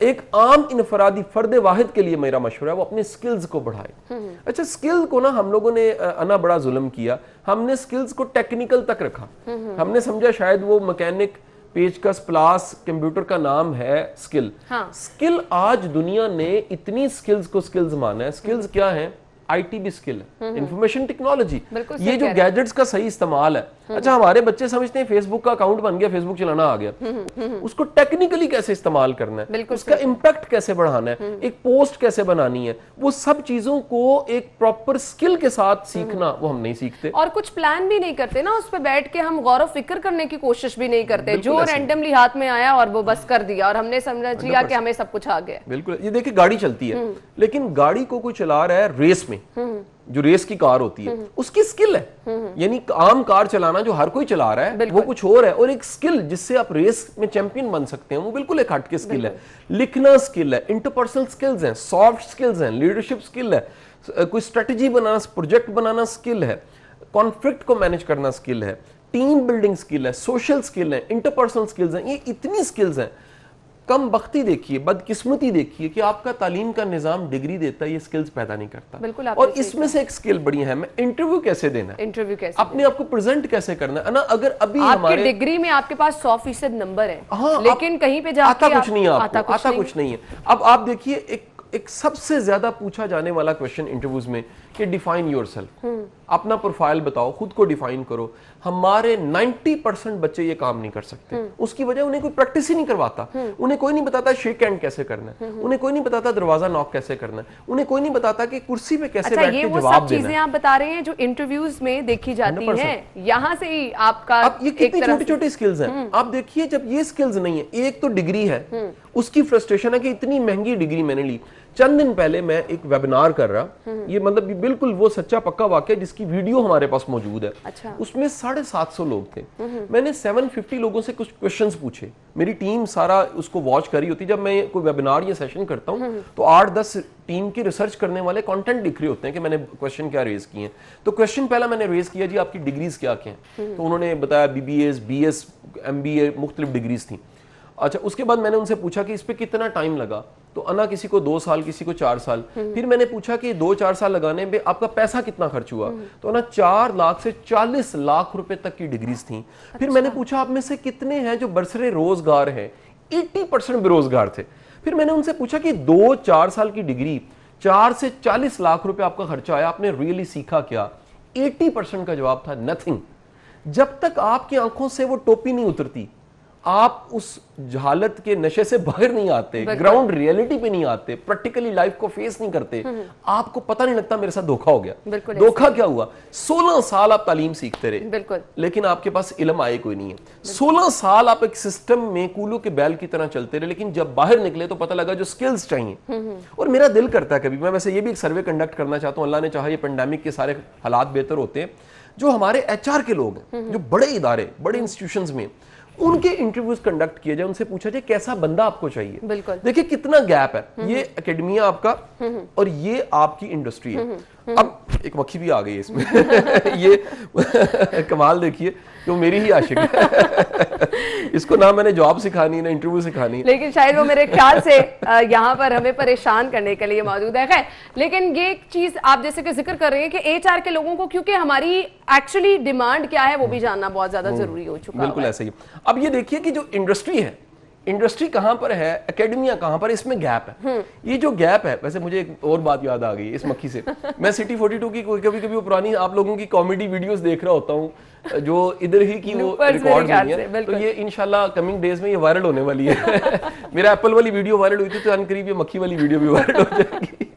एक आम इनफरादी फर्द वाहिद के लिए मेरा मशवरा है वो अपने स्किल्स को बढ़ाए। अच्छा, स्किल को ना हम लोगों ने अना बड़ा जुल्म किया, हमने स्किल्स को टेक्निकल तक रखा। हमने समझा शायद वो मैकेनिक, पेचकस, प्लास, कंप्यूटर का नाम है स्किल। स्किल आज दुनिया ने इतनी स्किल्स को स्किल्स माना है। स्किल्स क्या है? आईटी भी स्किल है, इंफॉर्मेशन टेक्नोलॉजी, ये जो गैजेट्स का सही इस्तेमाल है। अच्छा, हमारे बच्चे समझते हैं फेसबुक का अकाउंट बन गया, फेसबुक चलाना आ गया। उसको टेक्निकली कैसे इस्तेमाल करना है, उसका इम्पैक्ट कैसे बढ़ाना है, एक पोस्ट कैसे बनानी है, वो सब चीजों को एक प्रॉपर स्किल के साथ सीखना, वो हम नहीं सीखते। और कुछ प्लान भी नहीं करते ना, उस पर बैठ के हम गौर फिक्र करने की कोशिश भी नहीं करते, जो रैंडमली हाथ में आया और वो बस कर दिया और हमने समझ लिया कि हमें सब कुछ आ गया। बिल्कुल। ये देखिए, गाड़ी चलती है, लेकिन गाड़ी को कोई चला रहा है रेस में, जो रेस की कार होती है उसकी स्किल है। यानी आम कार चलाना जो हर कोई चला रहा है वो कुछ और है, और एक स्किल जिससे आप रेस में चैंपियन बन सकते हैं वो बिल्कुल एक हट के स्किल है। लिखना स्किल है, इंटरपर्सनल स्किल्स हैं, सॉफ्ट स्किल्स हैं, लीडरशिप स्किल है, कोई स्ट्रेटजी बनाना, प्रोजेक्ट बनाना स्किल है, कॉन्फ्लिक्ट को मैनेज करना स्किल है, टीम बिल्डिंग स्किल है, सोशल स्किल है, इंटरपर्सनल स्किल्स हैं। ये इतनी स्किल्स हैं। कम बख्ती देखिए, बदकिस्मती देखिए कि आपका तालीम का निजाम डिग्री देता है, ये स्किल्स पैदा नहीं करता। बिल्कुल। और इसमें से एक स्किल बड़ी है, मैं इंटरव्यू कैसे देना है, इंटरव्यू कैसे, अपने आप को प्रेजेंट कैसे करना है ना। अगर अभी हमारे डिग्री में आपके पास 100% नंबर है, लेकिन कहीं पे जाके आता कुछ नहीं है, आपको आता कुछ नहीं है। अब आप देखिए, एक सबसे ज्यादा पूछा जाने वाला क्वेश्चन इंटरव्यूज में कि डिफाइन योरसेल्फ, अपना प्रोफाइल बताओ, खुद को डिफाइन करो। हमारे 90% बच्चे ये काम नहीं कर सकते। उसकी वजह उन्हें कोई प्रैक्टिस ही नहीं करवाता। उन्हें कोई नहीं बताता शेक हैंड कैसे करना है, उन्हें कोई नहीं बताता दरवाजा नॉक कैसे करना है, उन्हें कोई नहीं बताता कि कुर्सी पे कैसे बैठ के जवाब देना है। ये वो सब चीजें आप बता रहे हैं जो इंटरव्यूज में देखी जाती हैं, यहाँ से ही आपका अब ये कितनी छोटी छोटी स्किल्स हैं। आप देखिए, जब ये स्किल्स नहीं है, एक तो डिग्री है, उसकी फ्रस्ट्रेशन है कि इतनी महंगी डिग्री मैंने ली। चंद दिन पहले मैं एक वेबिनार कर रहा, ये मतलब बिल्कुल वो सच्चा पक्का वाकया जिसकी वीडियो हमारे पास मौजूद है। अच्छा। उसमें 750 लोग थे। मैंने 750 लोगों से कुछ क्वेश्चंस पूछे। मेरी टीम सारा उसको वॉच करी होती। जब मैं कोई वेबिनार या सेशन करता हूं तो 8-10 टीम की रिसर्च करने वाले कंटेंट लिख रहे होते हैं कि मैंने क्वेश्चन क्या रेज किए हैं। तो क्वेश्चन पहला मैंने रेज किया, जी आपकी डिग्रीज क्या क्या हैं? तो उन्होंने बताया BBA, BS, MBA, मुख्तलिफ डिग्रीज थी। अच्छा, उसके बाद मैंने उनसे पूछा कि इस पे कितना टाइम लगा, तो अना किसी को 2 साल, किसी को 4 साल। फिर मैंने पूछा कि 2-4 साल लगाने में आपका पैसा कितना खर्च हुआ, तो अना 4 लाख से 40 लाख रुपए तक की डिग्रीज थी। फिर मैंने पूछा आप में से कितने हैं जो बरसरे रोजगार हैं, 80% बेरोजगार थे। फिर मैंने उनसे पूछा कि 2-4 साल की डिग्री, 4 से 40 लाख रुपए आपका खर्चा आया, आपने रियली सीखा क्या? 80% का जवाब था नथिंग। जब तक आपकी आंखों से वो टोपी नहीं उतरती, आप उस हालत के नशे से बाहर नहीं आते, ग्राउंड रियलिटी पे नहीं आते, प्रैक्टिकली लाइफ को फेस नहीं करते, आपको पता नहीं लगता मेरे साथ धोखा हो गया। धोखा क्या हुआ? 16 साल आप तालीम सीखते रहे, लेकिन आपके पास इल्म आए कोई नहीं है। 16 साल आप एक सिस्टम में कूलों के बैल की तरह चलते रहे, लेकिन जब बाहर निकले तो पता लगा जो स्किल्स चाहिए। और मेरा दिल करता है कभी, मैं वैसे ये भी एक सर्वे कंडक्ट करना चाहता हूँ, अल्लाह ने चाहा ये पेंडेमिक के सारे हालात बेहतर होते हैं, जो हमारे HR के लोग हैं, जो बड़े इदारे, बड़े इंस्टीट्यूशंस में, उनके इंटरव्यूज कंडक्ट किए जाए, उनसे पूछा जाए कैसा बंदा आपको चाहिए। बिल्कुल। देखिए कितना गैप है, ये एकेडमिया आपका और ये आपकी इंडस्ट्री है। अब एक मक्खी भी आ गई है इसमें ये कमाल देखिए, तो मेरी ही आशिक है इसको ना मैंने जॉब सिखानी ना इंटरव्यू सिखानी, लेकिन शायद वो मेरे ख्याल से यहाँ पर हमें परेशान करने के लिए मौजूद है। खैर, लेकिन ये चीज आप जैसे कि जिक्र कर रहे हैं कि HR के लोगों को, क्योंकि हमारी एक्चुअली डिमांड क्या है वो भी जानना बहुत ज्यादा जरूरी हो चुका है। बिल्कुल ऐसे ही। अब ये देखिए कि जो इंडस्ट्री है, इंडस्ट्री कहां पर है, एकेडमिया कहां पर, इसमें गैप है। ये जो गैप है, वैसे मुझे एक और बात याद आ गई इस मक्खी से। मैं सिटी 42 की कभी कभी वो पुरानी आप लोगों की कॉमेडी वीडियोस देख रहा होता हूँ, जो इधर ही की वो रिकॉर्ड हुई है, तो ये इंशाल्लाह कमिंग डेज में ये वायरल होने वाली है मेरा एप्पल वाली वीडियो वायरल हुई थी, तो अनकरीब ये मक्खी वाली वीडियो भी वायरल हो जाएगी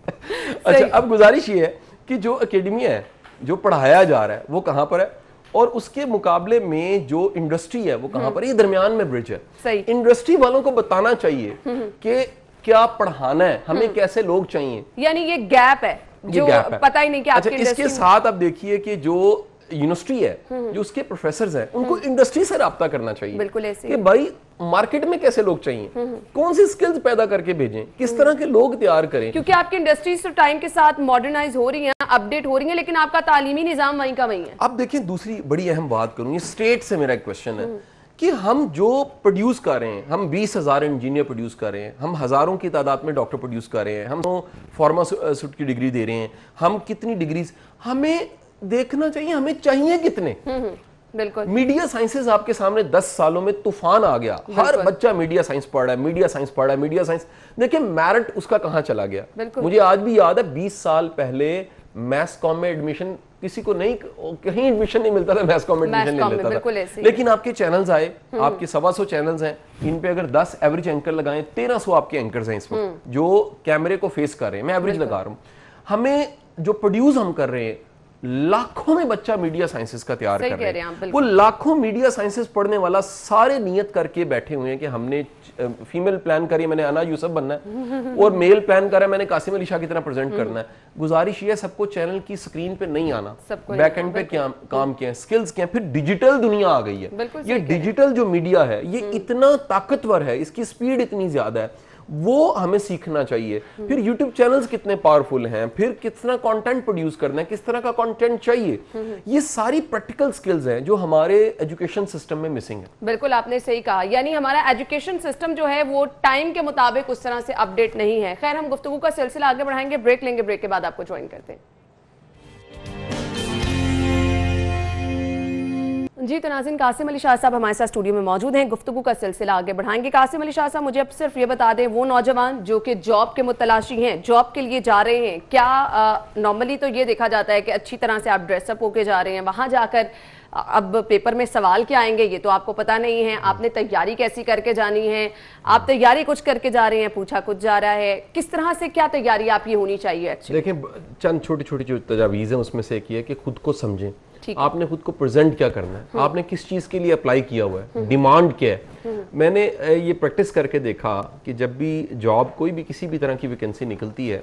अच्छा, अब गुजारिश ये है कि जो एकेडमिया है, जो पढ़ाया जा रहा है, वो कहां पर है, और उसके मुकाबले में जो इंडस्ट्री है वो कहां पर है, ये दरमियान में ब्रिज है। सही। इंडस्ट्री वालों को बताना चाहिए कि क्या पढ़ाना है, हमें कैसे लोग चाहिए, यानी ये गैप है जो पता ही नहीं कि आपकी इंडस्ट्री। इसके साथ आप देखिए कि जो यूनिवर्सिटी है, जो उसके प्रोफेसर हैं, उनको इंडस्ट्री से राब्ता करना चाहिए। बिल्कुल ऐसे कि भाई मार्केट में कैसे लोग चाहिए, कौन सी स्किल्स पैदा करके भेजें, किस तरह के लोग तैयार करें, क्योंकि आपकी इंडस्ट्रीज तो टाइम के साथ मॉडर्नाइज हो रही हैं, अपडेट हो रही हैं, लेकिन आपका तालीमी निजाम वहीं का वहीं है। अब देखिए दूसरी बड़ी अहम बात करूं, ये स्टेट से मेरा एक क्वेश्चन है कि हम जो प्रोड्यूस कर रहे हैं, हम 20,000 इंजीनियर प्रोड्यूस कर रहे हैं, हम हजारों की तादाद में डॉक्टर प्रोड्यूस कर रहे हैं, हम फार्मास्यूट की डिग्री दे रहे हैं, हम कितनी डिग्रीज, हमें देखना चाहिए हमें चाहिए कितने। बिल्कुल। मीडिया साइंसेज आपके सामने 10 सालों में तूफान आ गया, हर बच्चा मीडिया साइंस पढ़ रहा है, मीडिया साइंस पढ़ रहा है, मीडिया साइंस। देखिए मेरिट उसका कहां चला गया। मुझे आज भी याद है 20 साल पहले मैथ्स कॉम में एडमिशन किसी को नहीं, कहीं एडमिशन नहीं मिलता था, मैथ्स कॉम में एडमिशन नहीं मिलता था, लेकिन आपके चैनल्स आए, आपके 125 चैनल्स हैं, इन पे अगर 10 एवरेज एंकर लगाएं, 1300 आपके एंकर्स हैं इस वक्त जो कैमरे को फेस कर रहे हैं, मैं एवरेज लगा रहा हूं। हमें जो प्रोड्यूस हम कर रहे हैं, लाखों में बच्चा मीडिया साइंसेस का तैयार कर रहे हैं, वो लाखों मीडिया साइंसेस पढ़ने वाला सारे नियत करके बैठे हुए हैं कि हमने फीमेल प्लान करी, मैंने अना यूसुफ बनना है, और मेल प्लान करा, मैंने कासिम अली शाह की तरह प्रेजेंट करना है। गुजारिश ये है सबको चैनल की स्क्रीन पे नहीं आना, बैक एंड पे क्या काम किया, स्किल्स क्या, फिर डिजिटल दुनिया आ गई है। ये डिजिटल जो मीडिया है ये इतना ताकतवर है, इसकी स्पीड इतनी ज्यादा है, वो हमें सीखना चाहिए। फिर YouTube चैनल्स कितने पावरफुल हैं, फिर कितना कंटेंट प्रोड्यूस करना है, किस तरह का कंटेंट चाहिए, ये सारी प्रैक्टिकल स्किल्स हैं जो हमारे एजुकेशन सिस्टम में मिसिंग है। बिल्कुल आपने सही कहा, यानी हमारा एजुकेशन सिस्टम जो है वो टाइम के मुताबिक उस तरह से अपडेट नहीं है। खैर, हम गुफ्तगू का सिलसिला आगे बढ़ाएंगे, ब्रेक लेंगे, ब्रेक के बाद आपको ज्वाइन करते हैं। जी तो नाज़रीन, कासिम अली शाह साहब हमारे साथ स्टूडियो में मौजूद हैं, गुफ्तगू का सिलसिला आगे बढ़ाएंगे। कासिम अली शाह साहब, मुझे अब सिर्फ ये बता दें, वो नौजवान जो कि जॉब के मुतलाशी हैं, जॉब के लिए जा रहे हैं, क्या नॉर्मली तो ये देखा जाता है कि अच्छी तरह से आप ड्रेसअप होके जा रहे हैं, वहाँ जाकर अब पेपर में सवाल क्या आएंगे ये तो आपको पता नहीं है, आपने तैयारी कैसी करके जानी है, आप तैयारी कुछ करके जा रहे हैं, पूछा कुछ जा रहा है, किस तरह से क्या तैयारी आप ये होनी चाहिए? देखें, चंद छोटी छोटी जो तजावीज़ हैं उसमें से एक ये कि खुद को समझें, आपने खुद को प्रेजेंट क्या करना है, आपने किस चीज़ के लिए अप्लाई किया हुआ है, डिमांड क्या है। मैंने ये प्रैक्टिस करके देखा कि जब भी जॉब कोई भी किसी भी तरह की वैकेंसी निकलती है,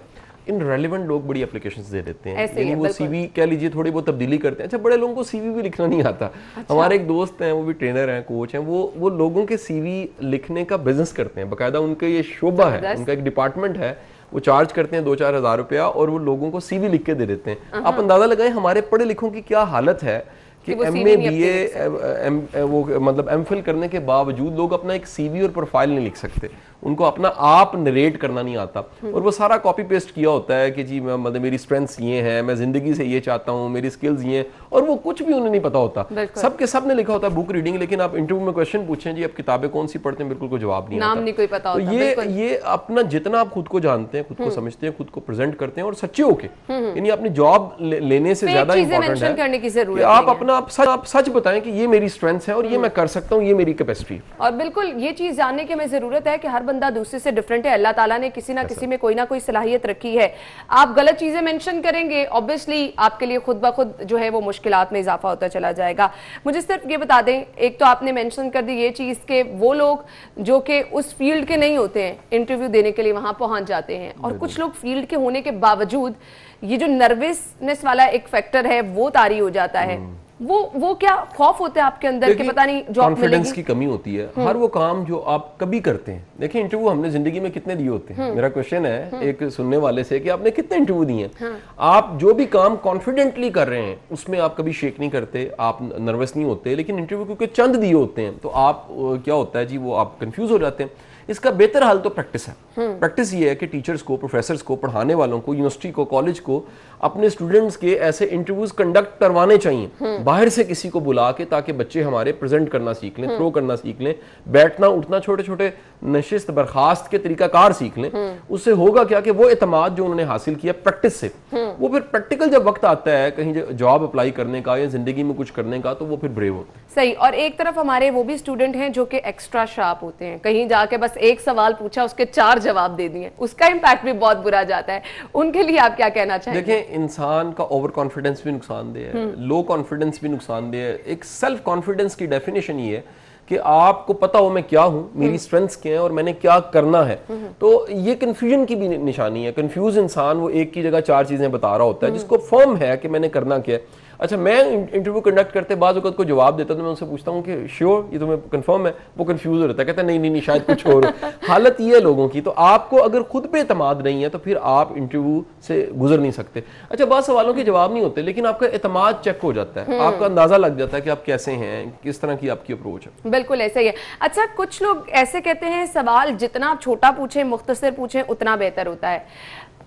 इन रेलेवेंट लोग बड़ी एप्लीकेशंस दे देते हैं, यानी वो सीवी कह लीजिए थोड़ी बहुत तब्दीली करते हैं। अच्छा, बड़े लोगों को सीवी भी लिखना नहीं आता। अच्छा। हमारे एक दोस्त हैं, वो भी ट्रेनर हैं, कोच हैं, वो लोगों के सीवी लिखने का बिजनेस करते हैं, बाकायदा उनका ये शोबा है, उनका एक डिपार्टमेंट है, वो चार्ज करते हैं 2-4 हज़ार रुपया और वो लोगों को सीवी लिख के दे देते हैं। आप अंदाजा लगाएं हमारे पढ़े लिखों की क्या हालत है कि MA BA वो मतलब MPhil करने के बावजूद लोग अपना एक CV और प्रोफाइल नहीं लिख सकते। उनको अपना आप नरेट करना नहीं आता और वो सारा कॉपी पेस्ट किया होता है कि जी मतलब मेरी स्ट्रेंथ्स ये हैं, मैं जिंदगी से ये चाहता हूँ, मेरी स्किल्स ये हैं, और वो कुछ भी उन्हें नहीं पता होता। सब ने लिखा होता है बुक रीडिंग, लेकिन आप इंटरव्यू में क्वेश्चन पूछें जी आप किताबें कौन सी पढ़ते हैं, बिल्कुल कोई जवाब नहीं आता, नाम नहीं कोई पता होता। तो ये अपना जितना आप खुद को जानते हैं, खुद को समझते हैं, खुद को प्रेजेंट करते हैं और सच्चे होके, यानी अपनी जॉब लेने से ज्यादा इंपॉर्टेंट है करने की जरूरत कि आप अपना आप सच बताएं कि ये मेरी स्ट्रेंथ है और ये मैं कर सकता हूँ, ये मेरी कैपेसिटी। और बिल्कुल ये चीज जानने की हमें जरूरत है कि हर बंदा दूसरे से डिफरेंट है, अल्लाह ताला ने किसी ना किसी में कोई ना कोई सलाहियत रखी है। आप गलत चीजें मेंशन करेंगे, ऑब्वियसली आपके लिए खुद ब खुद जो है वो मुश्किलात में इजाफा होता चला जाएगा। मुझे सिर्फ ये बता दें, एक तो आपने मेंशन कर दी ये चीज के वो लोग जो कि उस फील्ड के नहीं होते हैं इंटरव्यू देने के लिए वहां पहुंच जाते हैं, और कुछ लोग फील्ड के होने के बावजूद ये जो नर्वसनेस वाला एक फैक्टर है वो तारी हो जाता है। वो क्या खौफ होता है आपके अंदर कि पता नहीं जॉब कॉन्फिडेंस की कमी होती है। हर वो काम जो आप कभी करते हैं, देखिए इंटरव्यू हमने जिंदगी में कितने दिए होते हैं। मेरा क्वेश्चन है एक सुनने वाले से कि आपने कितने इंटरव्यू दिए हैं। आप जो भी काम कॉन्फिडेंटली कर रहे हैं उसमें आप कभी शेक नहीं करते, आप नर्वस नहीं होते, लेकिन इंटरव्यू क्योंकि चंद दिए होते हैं तो आप क्या होता है जी वो आप कंफ्यूज हो जाते हैं। इसका बेहतर हाल तो प्रैक्टिस है। प्रैक्टिस ये है कि टीचर्स को, प्रोफेसर्स को, पढ़ाने वालों को, यूनिवर्सिटी को, कॉलेज को अपने स्टूडेंट्स के ऐसे इंटरव्यूज कंडक्ट करवाने चाहिए बाहर से किसी को बुला के, ताकि बच्चे हमारे प्रेजेंट करना सीख लें, थ्रो करना सीख लें, बैठना उठना, छोटे छोटे नशिस्त बर्खास्त के तरीकाकार सीख लें। उससे होगा क्या कि वो एतमाद जो उन्होंने हासिल किया प्रैक्टिस से, वो फिर प्रैक्टिकल जब वक्त आता है कहीं जॉब अप्लाई करने का या जिंदगी में कुछ करने का, तो वो फिर ब्रेव होते हैं। सही। और एक तरफ हमारे वो भी स्टूडेंट हैं जो कि एक्स्ट्रा शार्प होते हैं, कहीं जाके बस एक सवाल पूछा उसके 4 जवाब दे दिए, उसका इम्पैक्ट भी बहुत बुरा जाता है। उनके लिए आप क्या कहना चाहेंगे? देखिए इंसान का ओवर कॉन्फिडेंस भी नुकसानदेह है, लो कॉन्फिडेंस भी नुकसानदेह है। एक सेल्फ कॉन्फिडेंस की डेफिनेशन ये है कि आपको पता हो मैं क्या हूं, मेरी स्ट्रेंथ्स क्या हैं और मैंने क्या करना है। तो ये कंफ्यूजन की भी निशानी है। कंफ्यूज इंसान वो एक की जगह 4 चीजें बता रहा होता है, जिसको फर्म है कि मैंने करना क्या है। अच्छा, मैं इंटरव्यू कंडक्ट करते बाद वक्त को जवाब देता तो मैं उनसे पूछता हूँ कि श्योर ये तुम्हें कंफर्म है, वो कंफ्यूज हो रहता है, कहता है नहीं शायद कुछ और। हालत ये है लोगों की। तो आपको अगर खुद पे एतमाद नहीं है तो फिर आप इंटरव्यू से गुजर नहीं सकते। अच्छा, बहुत सवालों के जवाब नहीं होते, लेकिन आपका एतमाद चेक हो जाता है, आपका अंदाजा लग जाता है कि आप कैसे हैं, किस तरह की आपकी अप्रोच है। बिल्कुल ऐसा ही है। अच्छा, कुछ लोग ऐसे कहते हैं सवाल जितना आप छोटा पूछें, मुख्तसर पूछें, उतना बेहतर होता है,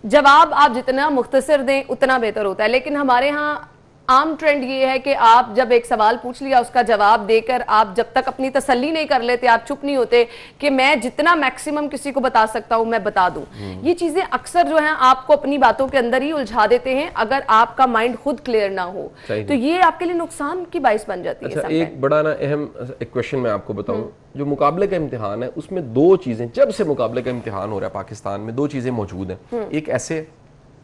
जवाब आप जितना मुख्तसर दें उतना बेहतर होता है। लेकिन हमारे यहाँ आम ट्रेंड ये है कि आप जब एक सवाल पूछ लिया उसका जवाब देकर आप जब तक अपनी तसल्ली नहीं कर लेते, आप चुप नहीं होते कि मैं जितना मैक्सिमम किसी को बता सकता हूं मैं बता दूं। ये चीजें अक्सर जो है आपको अपनी बातों के अंदर ही उलझा देते हैं अगर आपका माइंड खुद क्लियर ना हो, तो ये आपके लिए नुकसान की बाइस बन जाती है। अच्छा, एक बड़ा ना अहम एक क्वेश्चन मैं आपको बताऊं, जो मुकाबले का इम्तिहान है उसमें 2 चीजें, जब से मुकाबले का इम्तिहान हो रहा है पाकिस्तान में 2 चीजें मौजूद हैं, एक ऐसे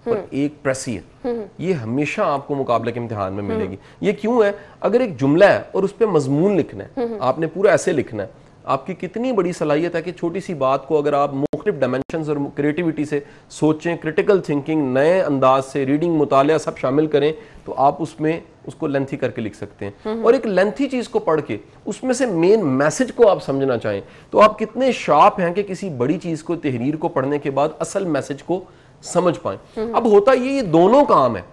और एक प्रेसी है। ये हमेशा आपको मुकाबले के इम्तिहान में मिलेगी। ये क्यों है? अगर एक जुमला है और उस पर मजमून लिखना है, आपने पूरा ऐसे लिखना है, आपकी कितनी बड़ी सलाहियत है कि छोटी सी बात को अगर आप मुख्तलिफ डायमेंशंस और क्रिएटिविटी से सोचें, क्रिटिकल थिंकिंग, नए अंदाज से, रीडिंग, मुतालिया सब शामिल करें, तो आप उसमें उसको लेंथी करके लिख सकते हैं। और एक लेंथी चीज को पढ़ के उसमें से मेन मैसेज को आप समझना चाहें तो आप कितने शार्प हैं कि किसी बड़ी चीज को, तहरीर को पढ़ने के बाद असल मैसेज को समझ पाए। अब होता ये दोनों काम है,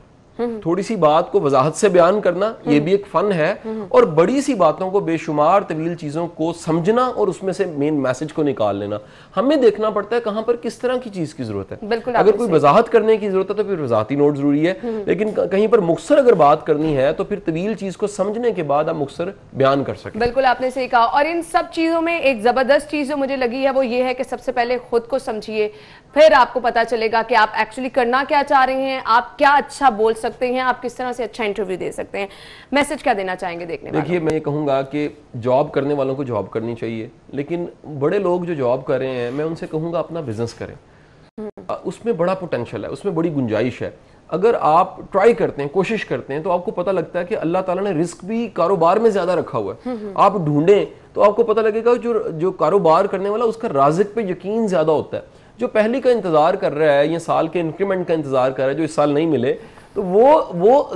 थोड़ी सी बात को वजाहत से बयान करना ये भी एक फन है, और बड़ी सी बातों को, बेशुमार तवील चीजों को समझना और उसमें से मेन मैसेज को निकाल लेना। हमें देखना पड़ता है कहां पर किस तरह की चीज की जरूरत है। अगर कोई वजाहत करने की जरूरत है तो फिर वजाहती नोट जरूरी है, लेकिन कहीं पर मुख्तसर अगर बात करनी है तो फिर तवील चीज को समझने के बाद आप मुख्तसर बयान कर सकते। बिल्कुल आपने सही कहा। और इन सब चीजों में एक जबरदस्त चीज जो मुझे लगी है वो ये है कि सबसे पहले खुद को समझिए, फिर आपको पता चलेगा कि आप एक्चुअली करना क्या चाह रहे हैं, आप क्या अच्छा बोल सकते हैं, आप किस तरह से अच्छा इंटरव्यू दे सकते हैं। मैसेज क्या देना चाहेंगे देखने वालों? देखिए, मैं ये कहूंगा कि जॉब करने वालों को जॉब करनी चाहिए, लेकिन बड़े लोग जो जॉब कर रहे हैं मैं उनसे कहूंगा अपना बिजनेस करें। उसमें बड़ा पोटेंशियल है, उसमें बड़ी गुंजाइश है। अगर आप ट्राई करते हैं, कोशिश करते हैं, तो आपको पता लगता है कि अल्लाह ताला ने रिस्क भी कारोबार में ज्यादा रखा हुआ है। आप ढूंढें तो आपको पता लगेगा जो कारोबार करने वाला उसका राज़िक पे यकीन ज्यादा होता है। जो पहली का इंतजार कर रहा है या साल के इंक्रीमेंट का इंतजार कर रहा है जो इस साल नहीं मिले, तो वो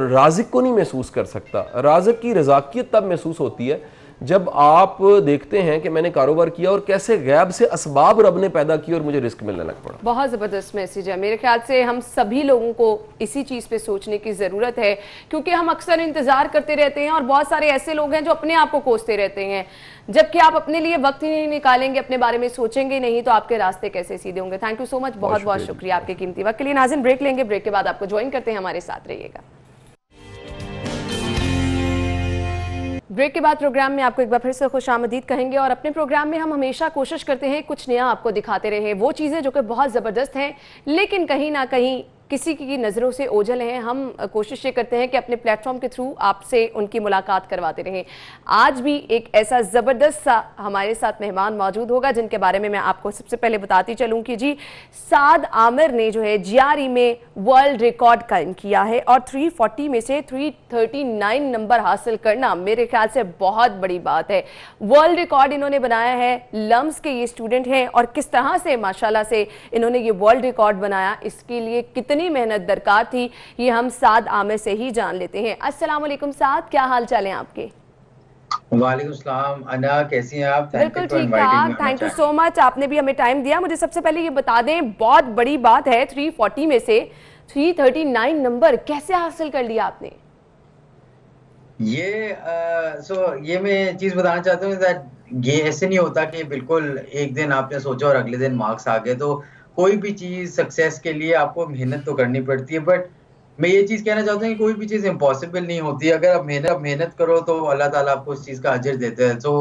राज़िक को नहीं महसूस कर सकता। राज़िक की रज़ाकियत तब महसूस होती है जब आप देखते हैं कि मैंने कारोबार किया और कैसे गैब से असबाब रब ने पैदा किए और मुझे रिस्क मिलने लग पड़ा। बहुत ज़बरदस्त मैसेज है। मेरे ख्याल से हम सभी लोगों को इसी चीज़ पे सोचने की ज़रूरत है, क्योंकि हम अक्सर इंतज़ार करते रहते हैं और बहुत सारे ऐसे लोग हैं जो अपने आप को कोसते रहते हैं। जबकि आप अपने लिए वक्त ही नहीं निकालेंगे, अपने बारे में सोचेंगे नहीं, तो आपके रास्ते कैसे सीधे होंगे। थैंक यू सो मच, बहुत बहुत शुक्रिया आपके कीमती वक्त के लिए। नाज़रीन, ब्रेक लेंगे, ब्रेक के बाद आपको ज्वाइन करते हैं, हमारे साथ रहिएगा। ब्रेक के बाद प्रोग्राम में आपको एक बार फिर से खुशामदीद कहेंगे और अपने प्रोग्राम में हम हमेशा कोशिश करते हैं कुछ नया आपको दिखाते रहे, वो चीज़ें जो कि बहुत ज़बरदस्त हैं लेकिन कहीं ना कहीं किसी की नज़रों से ओझल हैं। हम कोशिश ये करते हैं कि अपने प्लेटफॉर्म के थ्रू आपसे उनकी मुलाकात करवाते रहें। आज भी एक ऐसा ज़बरदस्त सा हमारे साथ मेहमान मौजूद होगा जिनके बारे में मैं आपको सबसे पहले बताती चलूँ कि जी साद आमिर ने जो है GRE में वर्ल्ड रिकॉर्ड कायम किया है और 340 में से 339 नंबर हासिल करना मेरे ख्याल से बहुत बड़ी बात है। वर्ल्ड रिकॉर्ड इन्होंने बनाया है। लम्स के ये स्टूडेंट हैं और किस तरह से माशाल्लाह से इन्होंने ये वर्ल्ड रिकॉर्ड बनाया, इसके लिए कितनी मेहनत दरकार थी, ये हम साद आमिर से ही जान लेते हैं। अस्सलाम वालेकुम साद, क्या हाल चाल है आपके? वालेकुम सलाम अना, कैसी हैं आप? बिल्कुल ठीक ठाक, थैंक यू सो मच, आपने भी हमें टाइम दिया। मुझे सबसे पहले ये बता दें, बहुत बड़ी बात है 340 में से 339 नंबर कैसे हासिल कर लिया आपने? ये मैं चीज बताना चाहता हूँ दैट ये ऐसे नहीं होता कि बिल्कुल एक दिन आपने सोचा और अगले दिन मार्क्स आ गए। तो कोई भी चीज सक्सेस के लिए आपको मेहनत तो करनी पड़ती है, बट मैं ये चीज कहना चाहता हूँ कि कोई भी चीज इम्पॉसिबल नहीं होती। अगर आप मेहनत करो तो अल्लाह ताला आपको उस चीज का अजर देता है। तो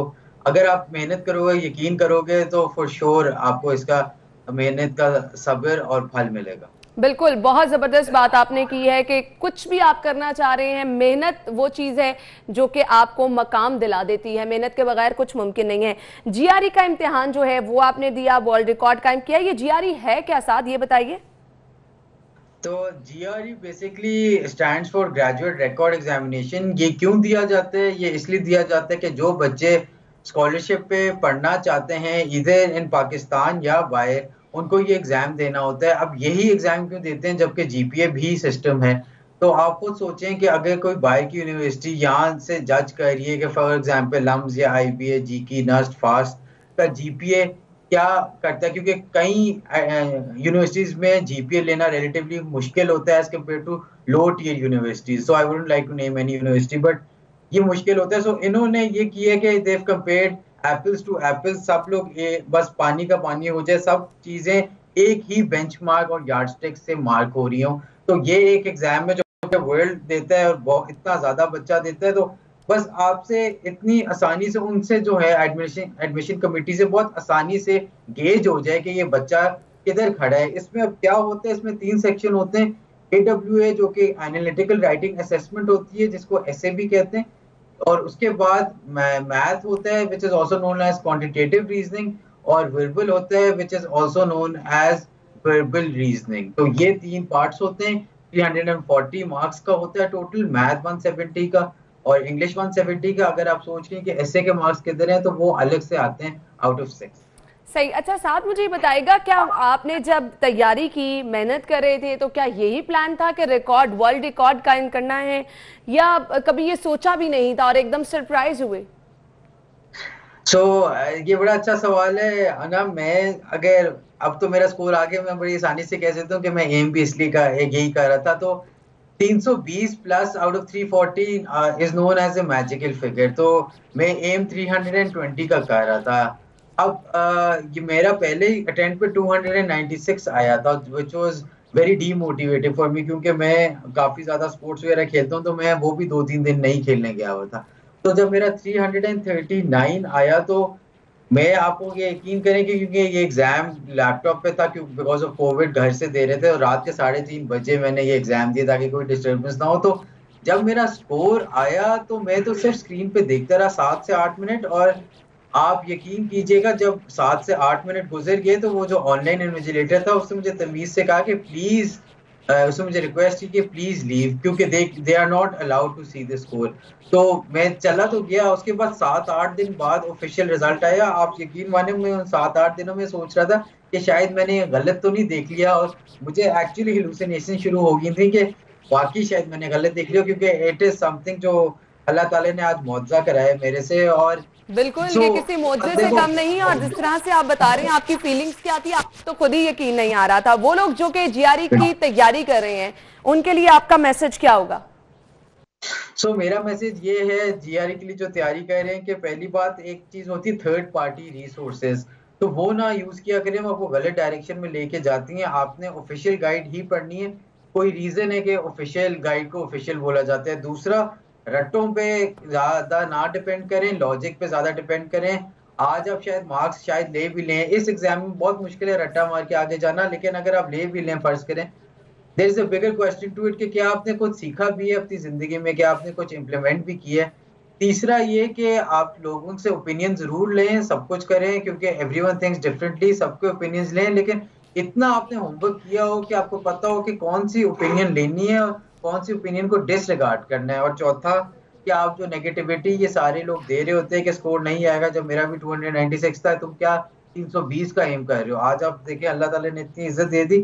अगर आप मेहनत करोगे, यकीन करोगे, तो फॉर श्योर आपको इसका मेहनत का सब्र और फल मिलेगा। बिल्कुल, बहुत ज़बरदस्त बात आपने की है कि कुछ भी आप करना चाह रहे हैं, मेहनत वो चीज़ है जो कि आपको मकाम दिला देती है। मेहनत के बगैर कुछ मुमकिन नहीं है। GRE का इम्तिहान जो है वो आपने दिया, वर्ल्ड रिकॉर्ड कायम किया। ये GRE है क्या साथ, ये बताइए। तो GRE basically stands for graduate record examination. ये क्यों दिया जाता है? ये इसलिए दिया जाता है कि जो बच्चे स्कॉलरशिप पे पढ़ना चाहते हैं इधर इन पाकिस्तान या बाहर, उनको ये एग्जाम देना होता है। अब यही एग्जाम क्यों देते हैं जबकि GPA भी सिस्टम है? तो आप खुद सोचें कि अगर कोई बाहर की यूनिवर्सिटी यहाँ से जज कर रही है कि फॉर एग्जांपल लम्स या IBA, GK, NUST, FAST का GPA क्या करता है, क्योंकि कई यूनिवर्सिटीज में GPA लेना रिलेटिवली मुश्किल होता है as compare to low tier universities. So I wouldn't like to name any university, but ये मुश्किल होता है। सो इन्होंने ये किया कि they have compared apples to apples. सब लोग बस पानी का पानी हो जाए, सब चीजें एक ही बेंचमार्क और यार्डस्टिक से मार्क हो रही हो। तो ये एक एग्जाम है जो वर्ल्ड देता है और इतना ज्यादा बच्चा देता है, तो बस आपसे इतनी आसानी से उनसे जो है एडमिशन कमेटी से बहुत आसानी से गेज हो जाए कि ये बच्चा किधर खड़ा है। इसमें अब क्या होता है, इसमें 3 सेक्शन होते हैं। AWA जो कि एनालिटिकल राइटिंग असेसमेंट होती है, जिसको ऐसे भी कहते हैं, और उसके बाद मैथ होता है which is also known as quantitative reasoning, और वर्बल होता है which is also known as verbal reasoning. तो ये 3 पार्ट्स होते हैं। 340 मार्क्स का होता है टोटल, मैथ 170 का और इंग्लिश 170 का। अगर आप सोच रहे हैं कि ऐसे के मार्क्स किधर हैं, तो वो अलग से आते हैं आउट ऑफ 6। सही। अच्छा साथ मुझे बताएगा, क्या आपने जब तैयारी की, मेहनत कर रहे थे, तो क्या यही प्लान था कि रिकॉर्ड, वर्ल्ड रिकॉर्ड कायम करना है, या कभी ये सोचा भी नहीं था और एकदम सरप्राइज हुए? ये बड़ा अच्छा सवाल है अना। मैं अगर अब तो मेरा स्कोर आ गया, मैं बड़ी आसानी से कह सकता हूँ कि मैं एम भी इसलिए यही कर रहा था। तो 320 plus out of 340 is known as a magical figure. तो मैं एम 320 का कर रहा था। अब ये मेरा पहले ही अटेम्प्ट पे 296 आया था, which was very demotivative for me, क्योंकि मैं काफ़ी ज़्यादा स्पोर्ट्स वगैरह खेलता हूँ, तो मैं वो भी 2-3 दिन नहीं खेलने गया हुआ था। तो जब मेरा 339 आया, तो मैं आपको ये यकीन करें कि क्योंकि ये एग्ज़ाम लैपटॉप पे था, क्योंकि बिकॉज ऑफ कोविड घर से दे रहे थे, और रात के 3:30 बजे मैंने ये एग्ज़ाम दिया ताकि कोई डिस्टर्बेंस ना हो। तो जब मेरा स्कोर आया तो मैं तो सिर्फ स्क्रीन पे देखता रहा 7 से 8 मिनट, और आप यकीन कीजिएगा जब 7 से 8 मिनट गुजर गए तो वो जो ऑनलाइन इन्विजिलेटर था उसने मुझे तमीज़ से कहा कि प्लीज़, उसने मुझे रिक्वेस्ट की कि प्लीज़ लीव, क्योंकि they are not allowed to see the score. तो मैं चला तो गया। उसके बाद 7-8 दिन बाद ऑफिशियल रिजल्ट आया। आप यकीन माने, मैं उन 7-8 दिनों में सोच रहा था कि शायद मैंने गलत तो नहीं देख लिया, और मुझे एक्चुअली हेलुसिनेशन शुरू हो गई थी कि वाकई शायद मैंने गलत देख लिया, क्योंकि इट इज़ समथिंग जो अल्लाह ताला ने आज मुआवजा कराया मेरे से। और बिल्कुल, जो ये किसी मोजे से कम नहीं है। और जिस तरह से आप बता रहे हैं, आपकी फीलिंग्स क्या थी, आप तो खुद ही यकीन नहीं आ रहा था। वो लोग जो कि जीआरई की तैयारी कर रहे हैं, उनके लिए आपका मैसेज क्या होगा? मेरा मैसेज ये है जीआरई के लिए जो तैयारी कर रहे हैं कि पहली बात, एक चीज होती है थर्ड पार्टी रिसोर्सेज, तो वो ना यूज किया करें, वो आपको गलत डायरेक्शन में लेके जाती हैं। आपने ऑफिशियल गाइड ही पढ़नी है। कोई रीजन है कि ऑफिशियल गाइड को ऑफिशियल बोला जाता है। दूसरा, रट्टों पे ज्यादा ना डिपेंड करें, लॉजिक पे ज्यादा डिपेंड करें। आज आप शायद मार्क्स शायद ले भी लें, इस एग्जाम में बहुत मुश्किल है रट्टा मार के आगे जाना, लेकिन अगर आप ले भी लें, फर्ज करें, there is a bigger question to it कि क्या आपने कुछ सीखा भी है अपनी जिंदगी में, क्या आपने कुछ इम्प्लीमेंट भी किया है। तीसरा ये कि आप लोगों से ओपिनियन जरूर लें, सब कुछ करें, क्योंकि एवरीवन थिंक्स डिफरेंटली, सबके ओपिनियंस लें, लेकिन इतना आपने होमवर्क किया हो कि आपको पता हो कि कौन सी ओपिनियन लेनी है और कौन सी ओपिनियन को डिसरिगार्ड करना है। और चौथा, कि आप जो नेगेटिविटी ये सारे लोग दे रहे होते हैं कि स्कोर नहीं आएगा, जब मेरा भी 296 था, तुम क्या 320 का एम कर रहे हो। आज आप देखें अल्लाह ताला ने इतनी इज्जत दे दी,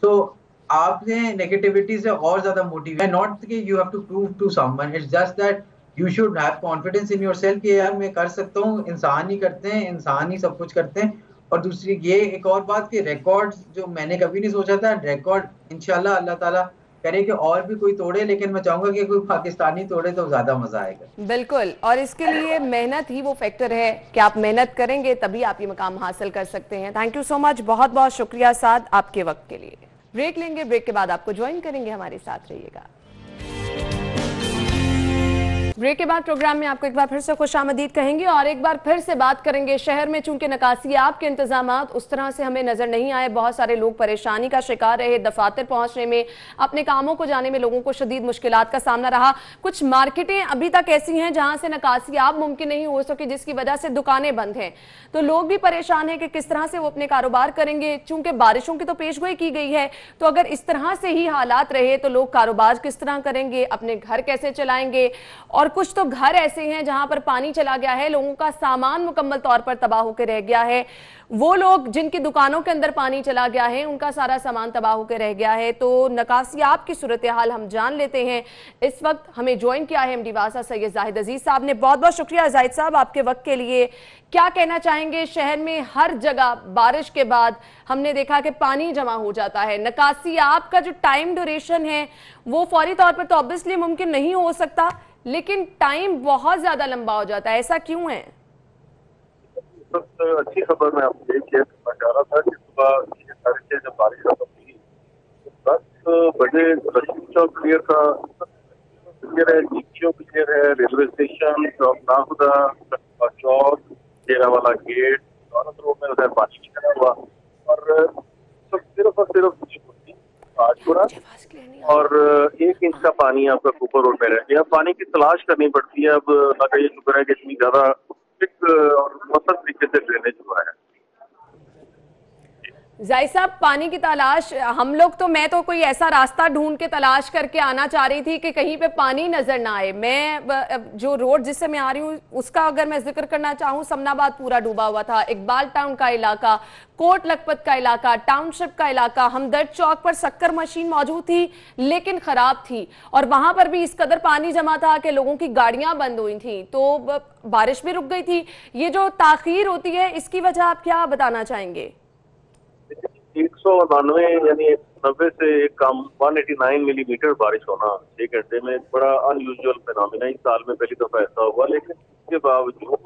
तो आपने नेगेटिविटी से और ज्यादा मोटिवेट, नॉट कि you have to prove to someone, it's just that you should have confidence in yourself कि यार मैं कर सकता हूँ। इंसान ही करते हैं, इंसान ही सब कुछ करते हैं। और दूसरी ये एक और बात कि रिकॉर्ड जो मैंने कभी नहीं सोचा था, रिकॉर्ड इंशाल्लाह अल्लाह ताला करे कि और भी कोई तोड़े, लेकिन मैं चाहूंगा कि कोई पाकिस्तानी तोड़े तो ज्यादा मजा आएगा। बिल्कुल, और इसके लिए मेहनत ही वो फैक्टर है कि आप मेहनत करेंगे तभी आप ये मकाम हासिल कर सकते हैं। थैंक यू सो मच, बहुत बहुत शुक्रिया साद आपके वक्त के लिए। ब्रेक लेंगे, ब्रेक के बाद आपको ज्वाइन करेंगे, हमारे साथ रहिएगा। ब्रेक के बाद प्रोग्राम में आपको एक बार फिर से खुशामदीद कहेंगे और एक बार फिर से बात करेंगे। शहर में चूंकि नकासियाब के इंतजामात उस तरह से हमें नजर नहीं आए, बहुत सारे लोग परेशानी का शिकार रहे, दफातर पहुंचने में, अपने कामों को जाने में लोगों को शदीद मुश्किलात का सामना रहा। कुछ मार्केटें अभी तक ऐसी हैं जहां से नकासियाब मुमकिन नहीं हो सके, जिसकी वजह से दुकानें बंद हैं। तो लोग भी परेशान हैं कि किस तरह से वो अपने कारोबार करेंगे। चूंकि बारिशों की तो पेशगोई की गई है, तो अगर इस तरह से ही हालात रहे तो लोग कारोबार किस तरह करेंगे, अपने घर कैसे चलाएंगे। और कुछ तो घर ऐसे हैं जहां पर पानी चला गया है, लोगों का सामान मुकम्मल तौर पर तबाह होकर रह गया है। वो लोग जिनकी दुकानों के अंदर पानी चला गया है, उनका सारा सामान तबाह होकर रह गया है। तो नकासियाब की सूरत हाल हम जान लेते हैं। इस वक्त हमें ज्वाइन किया है एमडी वासा सैयद जाहिद अजीज साहब ने। बहुत बहुत शुक्रिया जाहिद साहब आपके वक्त के लिए। क्या कहना चाहेंगे, शहर में हर जगह बारिश के बाद हमने देखा कि पानी जमा हो जाता है। नकासियाब का जो टाइम ड्यूरेशन है वो फौरी तौर पर तो ऑब्वियसली मुमकिन नहीं हो सकता, लेकिन टाइम बहुत ज्यादा लंबा हो जाता है, ऐसा क्यों है? सबसे अच्छी खबर मैं आपको ये शेयर करना चाह रहा था कि सुबह ये सारी चीजें जब बारिश खत्म हुई तो 10 बजे लक्ष्मी चौक क्लियर था, क्लियर है, जीपीओ क्लियर है, रेलवे स्टेशन, चौक नाहुदा, चौक, डेरा वाला गेट, दौलत रोड में उधर पानी निकला हुआ और सिर्फ और सिर्फ आजपुरा और 1 इंच का पानी आपका कुपर रोड में रह गया। पानी की तलाश करनी पड़ती है। अब अल्लाह का ये शुक्र है कि इतनी ज्यादा और मौसम तरीके से ड्रेनेज हुआ है। जाहिद साहब, पानी की तलाश, हम लोग तो, मैं तो कोई ऐसा रास्ता ढूंढ के तलाश करके आना चाह रही थी कि कहीं पे पानी नजर ना आए। मैं जो रोड जिससे मैं आ रही हूँ उसका अगर मैं जिक्र करना चाहूँ, समनाबाद पूरा डूबा हुआ था, इकबाल टाउन का इलाका, कोट लखपत का इलाका, टाउनशिप का इलाका, हमदर्द चौक पर शक्कर मशीन मौजूद थी लेकिन खराब थी और वहां पर भी इस कदर पानी जमा था कि लोगों की गाड़ियां बंद हुई थी, तो बारिश भी रुक गई थी। ये जो ताखीर होती है, इसकी वजह आप क्या बताना चाहेंगे? 199 यानी 90 से कम 189 मिलीमीटर बारिश होना 6 घंटे में बड़ा अनयूजुअल फिनोमिना, इस साल में पहली दफा ऐसा हुआ। लेकिन इसके बावजूद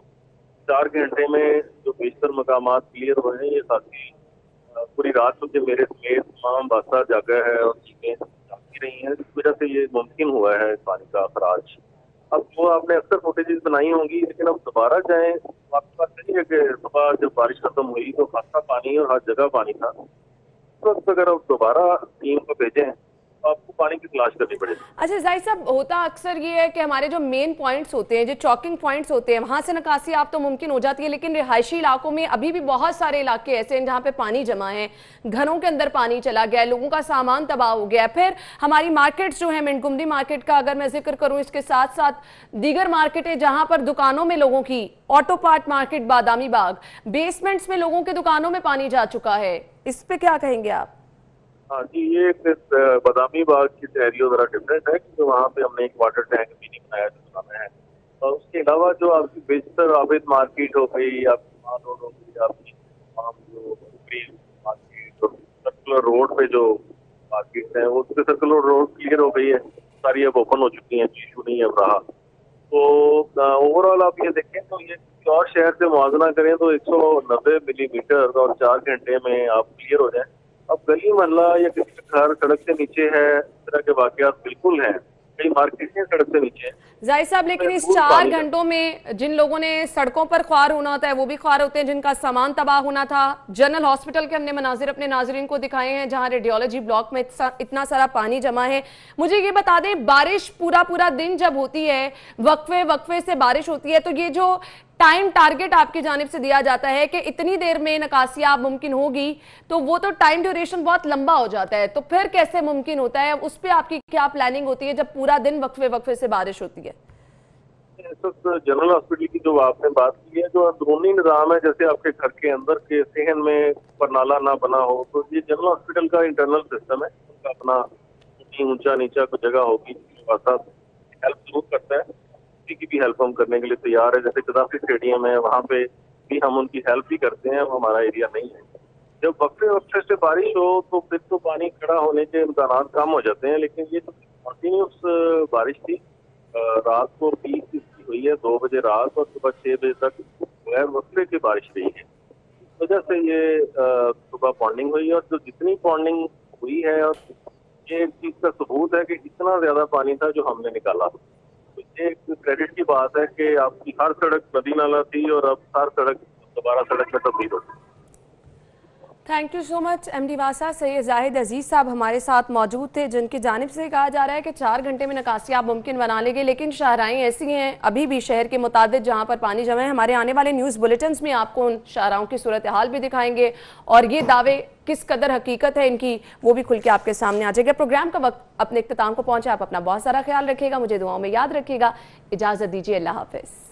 4 घंटे में जो बेशतर मकामात क्लियर हुए हैं, ये साथी पूरी रात मुझे मेरे समेत तमाम बादशाह जागा है और चीजें जाती रही हैं, इस वजह से ये मुमकिन हुआ है पानी का अखराज। अब वो आपने अक्सर फुटेजेस बनाई होंगी, लेकिन अब दोबारा जाएं, आपके पास नहीं है कि सुबह जब बारिश खत्म हुई तो खासा पानी और हर जगह पानी था। तो अगर आप दोबारा टीम को भेजें तो आपको पानी की तलाश करनी पड़ेगी। अच्छा जाहिद साहब, होता अक्सर ये है कि हमारे जो मेन पॉइंट्स होते हैं, जो चॉकिंग पॉइंट्स होते हैं, वहां से निकासी आप तो मुमकिन हो जाती है, लेकिन रिहायशी इलाकों में अभी भी बहुत सारे इलाके ऐसे हैं जहां पे पानी जमा है, घरों के अंदर पानी चला गया है, लोगों का सामान तबाह हो गया है। फिर हमारी मार्केट्स जो है, मिंटगुमरी मार्केट का अगर मैं जिक्र करूं, इसके साथ साथ दीगर मार्केटें जहां पर दुकानों में लोगों की, auto part market, Badami Bagh, basements में लोगों के दुकानों में पानी जा चुका है, इस पे क्या कहेंगे आप? हाँ जी, ये एक बादामी बाग की एरिया जरा डिफरेंट है क्योंकि वहाँ पे हमने एक वाटर टैंक भी नहीं बनाया जो बनाना है। और उसके अलावा जो आपकी बेशतर आबिद मार्केट हो गई, आपकी माल रोड हो गई, आपकी जो ग्रीन मार्केट और सर्कुलर रोड पे जो मार्केट है वो सर्कुलर रोड क्लियर हो गई है, सारी अब ओपन हो चुकी हैं, इशू नहीं है अब रहा। तो ओवरऑल आप ये देखें तो ये और शहर से मुआवजा करें तो 190 मिलीमीटर और 4 घंटे में आप क्लियर हो जाए। अब गली मोहल्ला या किसी का घर सड़क से नीचे है, इस तरह के वाकयात बिल्कुल हैं, कई मार्केटें सड़क से नीचे हैं। जाहिर साहब, लेकिन इस 4 घंटों में जिन लोगों ने सड़कों पर ख्वार होना होता है वो भी ख्वार होते हैं, जिनका सामान तबाह होना था। जनरल हॉस्पिटल के हमने मनाजिर अपने नाजरीन को दिखाए हैं जहां रेडियोलॉजी ब्लॉक में इतना सारा पानी जमा है। मुझे ये बता दें, बारिश पूरा दिन जब होती है, वक्फे से बारिश होती है, तो ये जो टाइम टारगेट आपकी जानिब से दिया जाता है कि इतनी देर में नकासियाब मुमकिन होगी, तो वो तो टाइम ड्यूरेशन बहुत लंबा हो जाता है, तो फिर कैसे मुमकिन होता है? उस पर आपकी क्या प्लानिंग होती है जब पूरा दिन वक्फे से बारिश होती है? जनरल हॉस्पिटल की जो आपने बात की है, जो अंदरूनी निज़ाम है, जैसे आपके घर के अंदर के सेहन में परनाला ना बना हो, तो ये जनरल हॉस्पिटल का इंटरनल सिस्टम है, उनका अपना ऊंचा नीचा कोई जगह होगी, हेल्प जरूर करता है, की भी हेल्प हम करने के लिए तैयार है। जैसे गद्दाफी स्टेडियम है, वहाँ पे भी हम उनकी हेल्प भी करते हैं, वो हमारा एरिया नहीं है। जब वक्फे से बारिश हो तो फिर तो पानी खड़ा होने के इम्कान कम हो जाते हैं, लेकिन ये तो कंटिन्यूस बारिश थी। रात को 20 इसकी हुई है 2 बजे रात और सुबह 6 बजे तक गैर वक्फे की बारिश रही है। इस वजह से ये सुबह पॉन्डिंग हुई, और जो जितनी पॉन्डिंग हुई है, और ये एक चीज का सबूत है कि इतना ज्यादा पानी था जो हमने निकाला। ये एक क्रेडिट की बात है कि आपकी हर सड़क नदी नाला थी और अब हर सड़क दोबारा सड़क में तब्दील हो गई। Thank you so much MD वासा। सैयद जाहिद अजीज साहब हमारे साथ मौजूद थे, जिनकी जानिब से कहा जा रहा है कि 4 घंटे में नकासियाब मुमकिन बना लेंगे, लेकिन शाहराएं ऐसी हैं अभी भी शहर के मुताबिक जहां पर पानी जमा है। हमारे आने वाले न्यूज़ बुलेटिन्स में आपको उन शाहराओं की सूरत हाल भी दिखाएंगे और ये दावे किस कदर हकीकत है इनकी वो भी खुल के आपके सामने आ जाएगा। प्रोग्राम का वक्त अपने इख्तिताम को पहुंचा, आप अपना बहुत सारा ख्याल रखिएगा, मुझे दुआओं में याद रखिएगा। इजाज़त दीजिए, अल्लाह हाफिज़।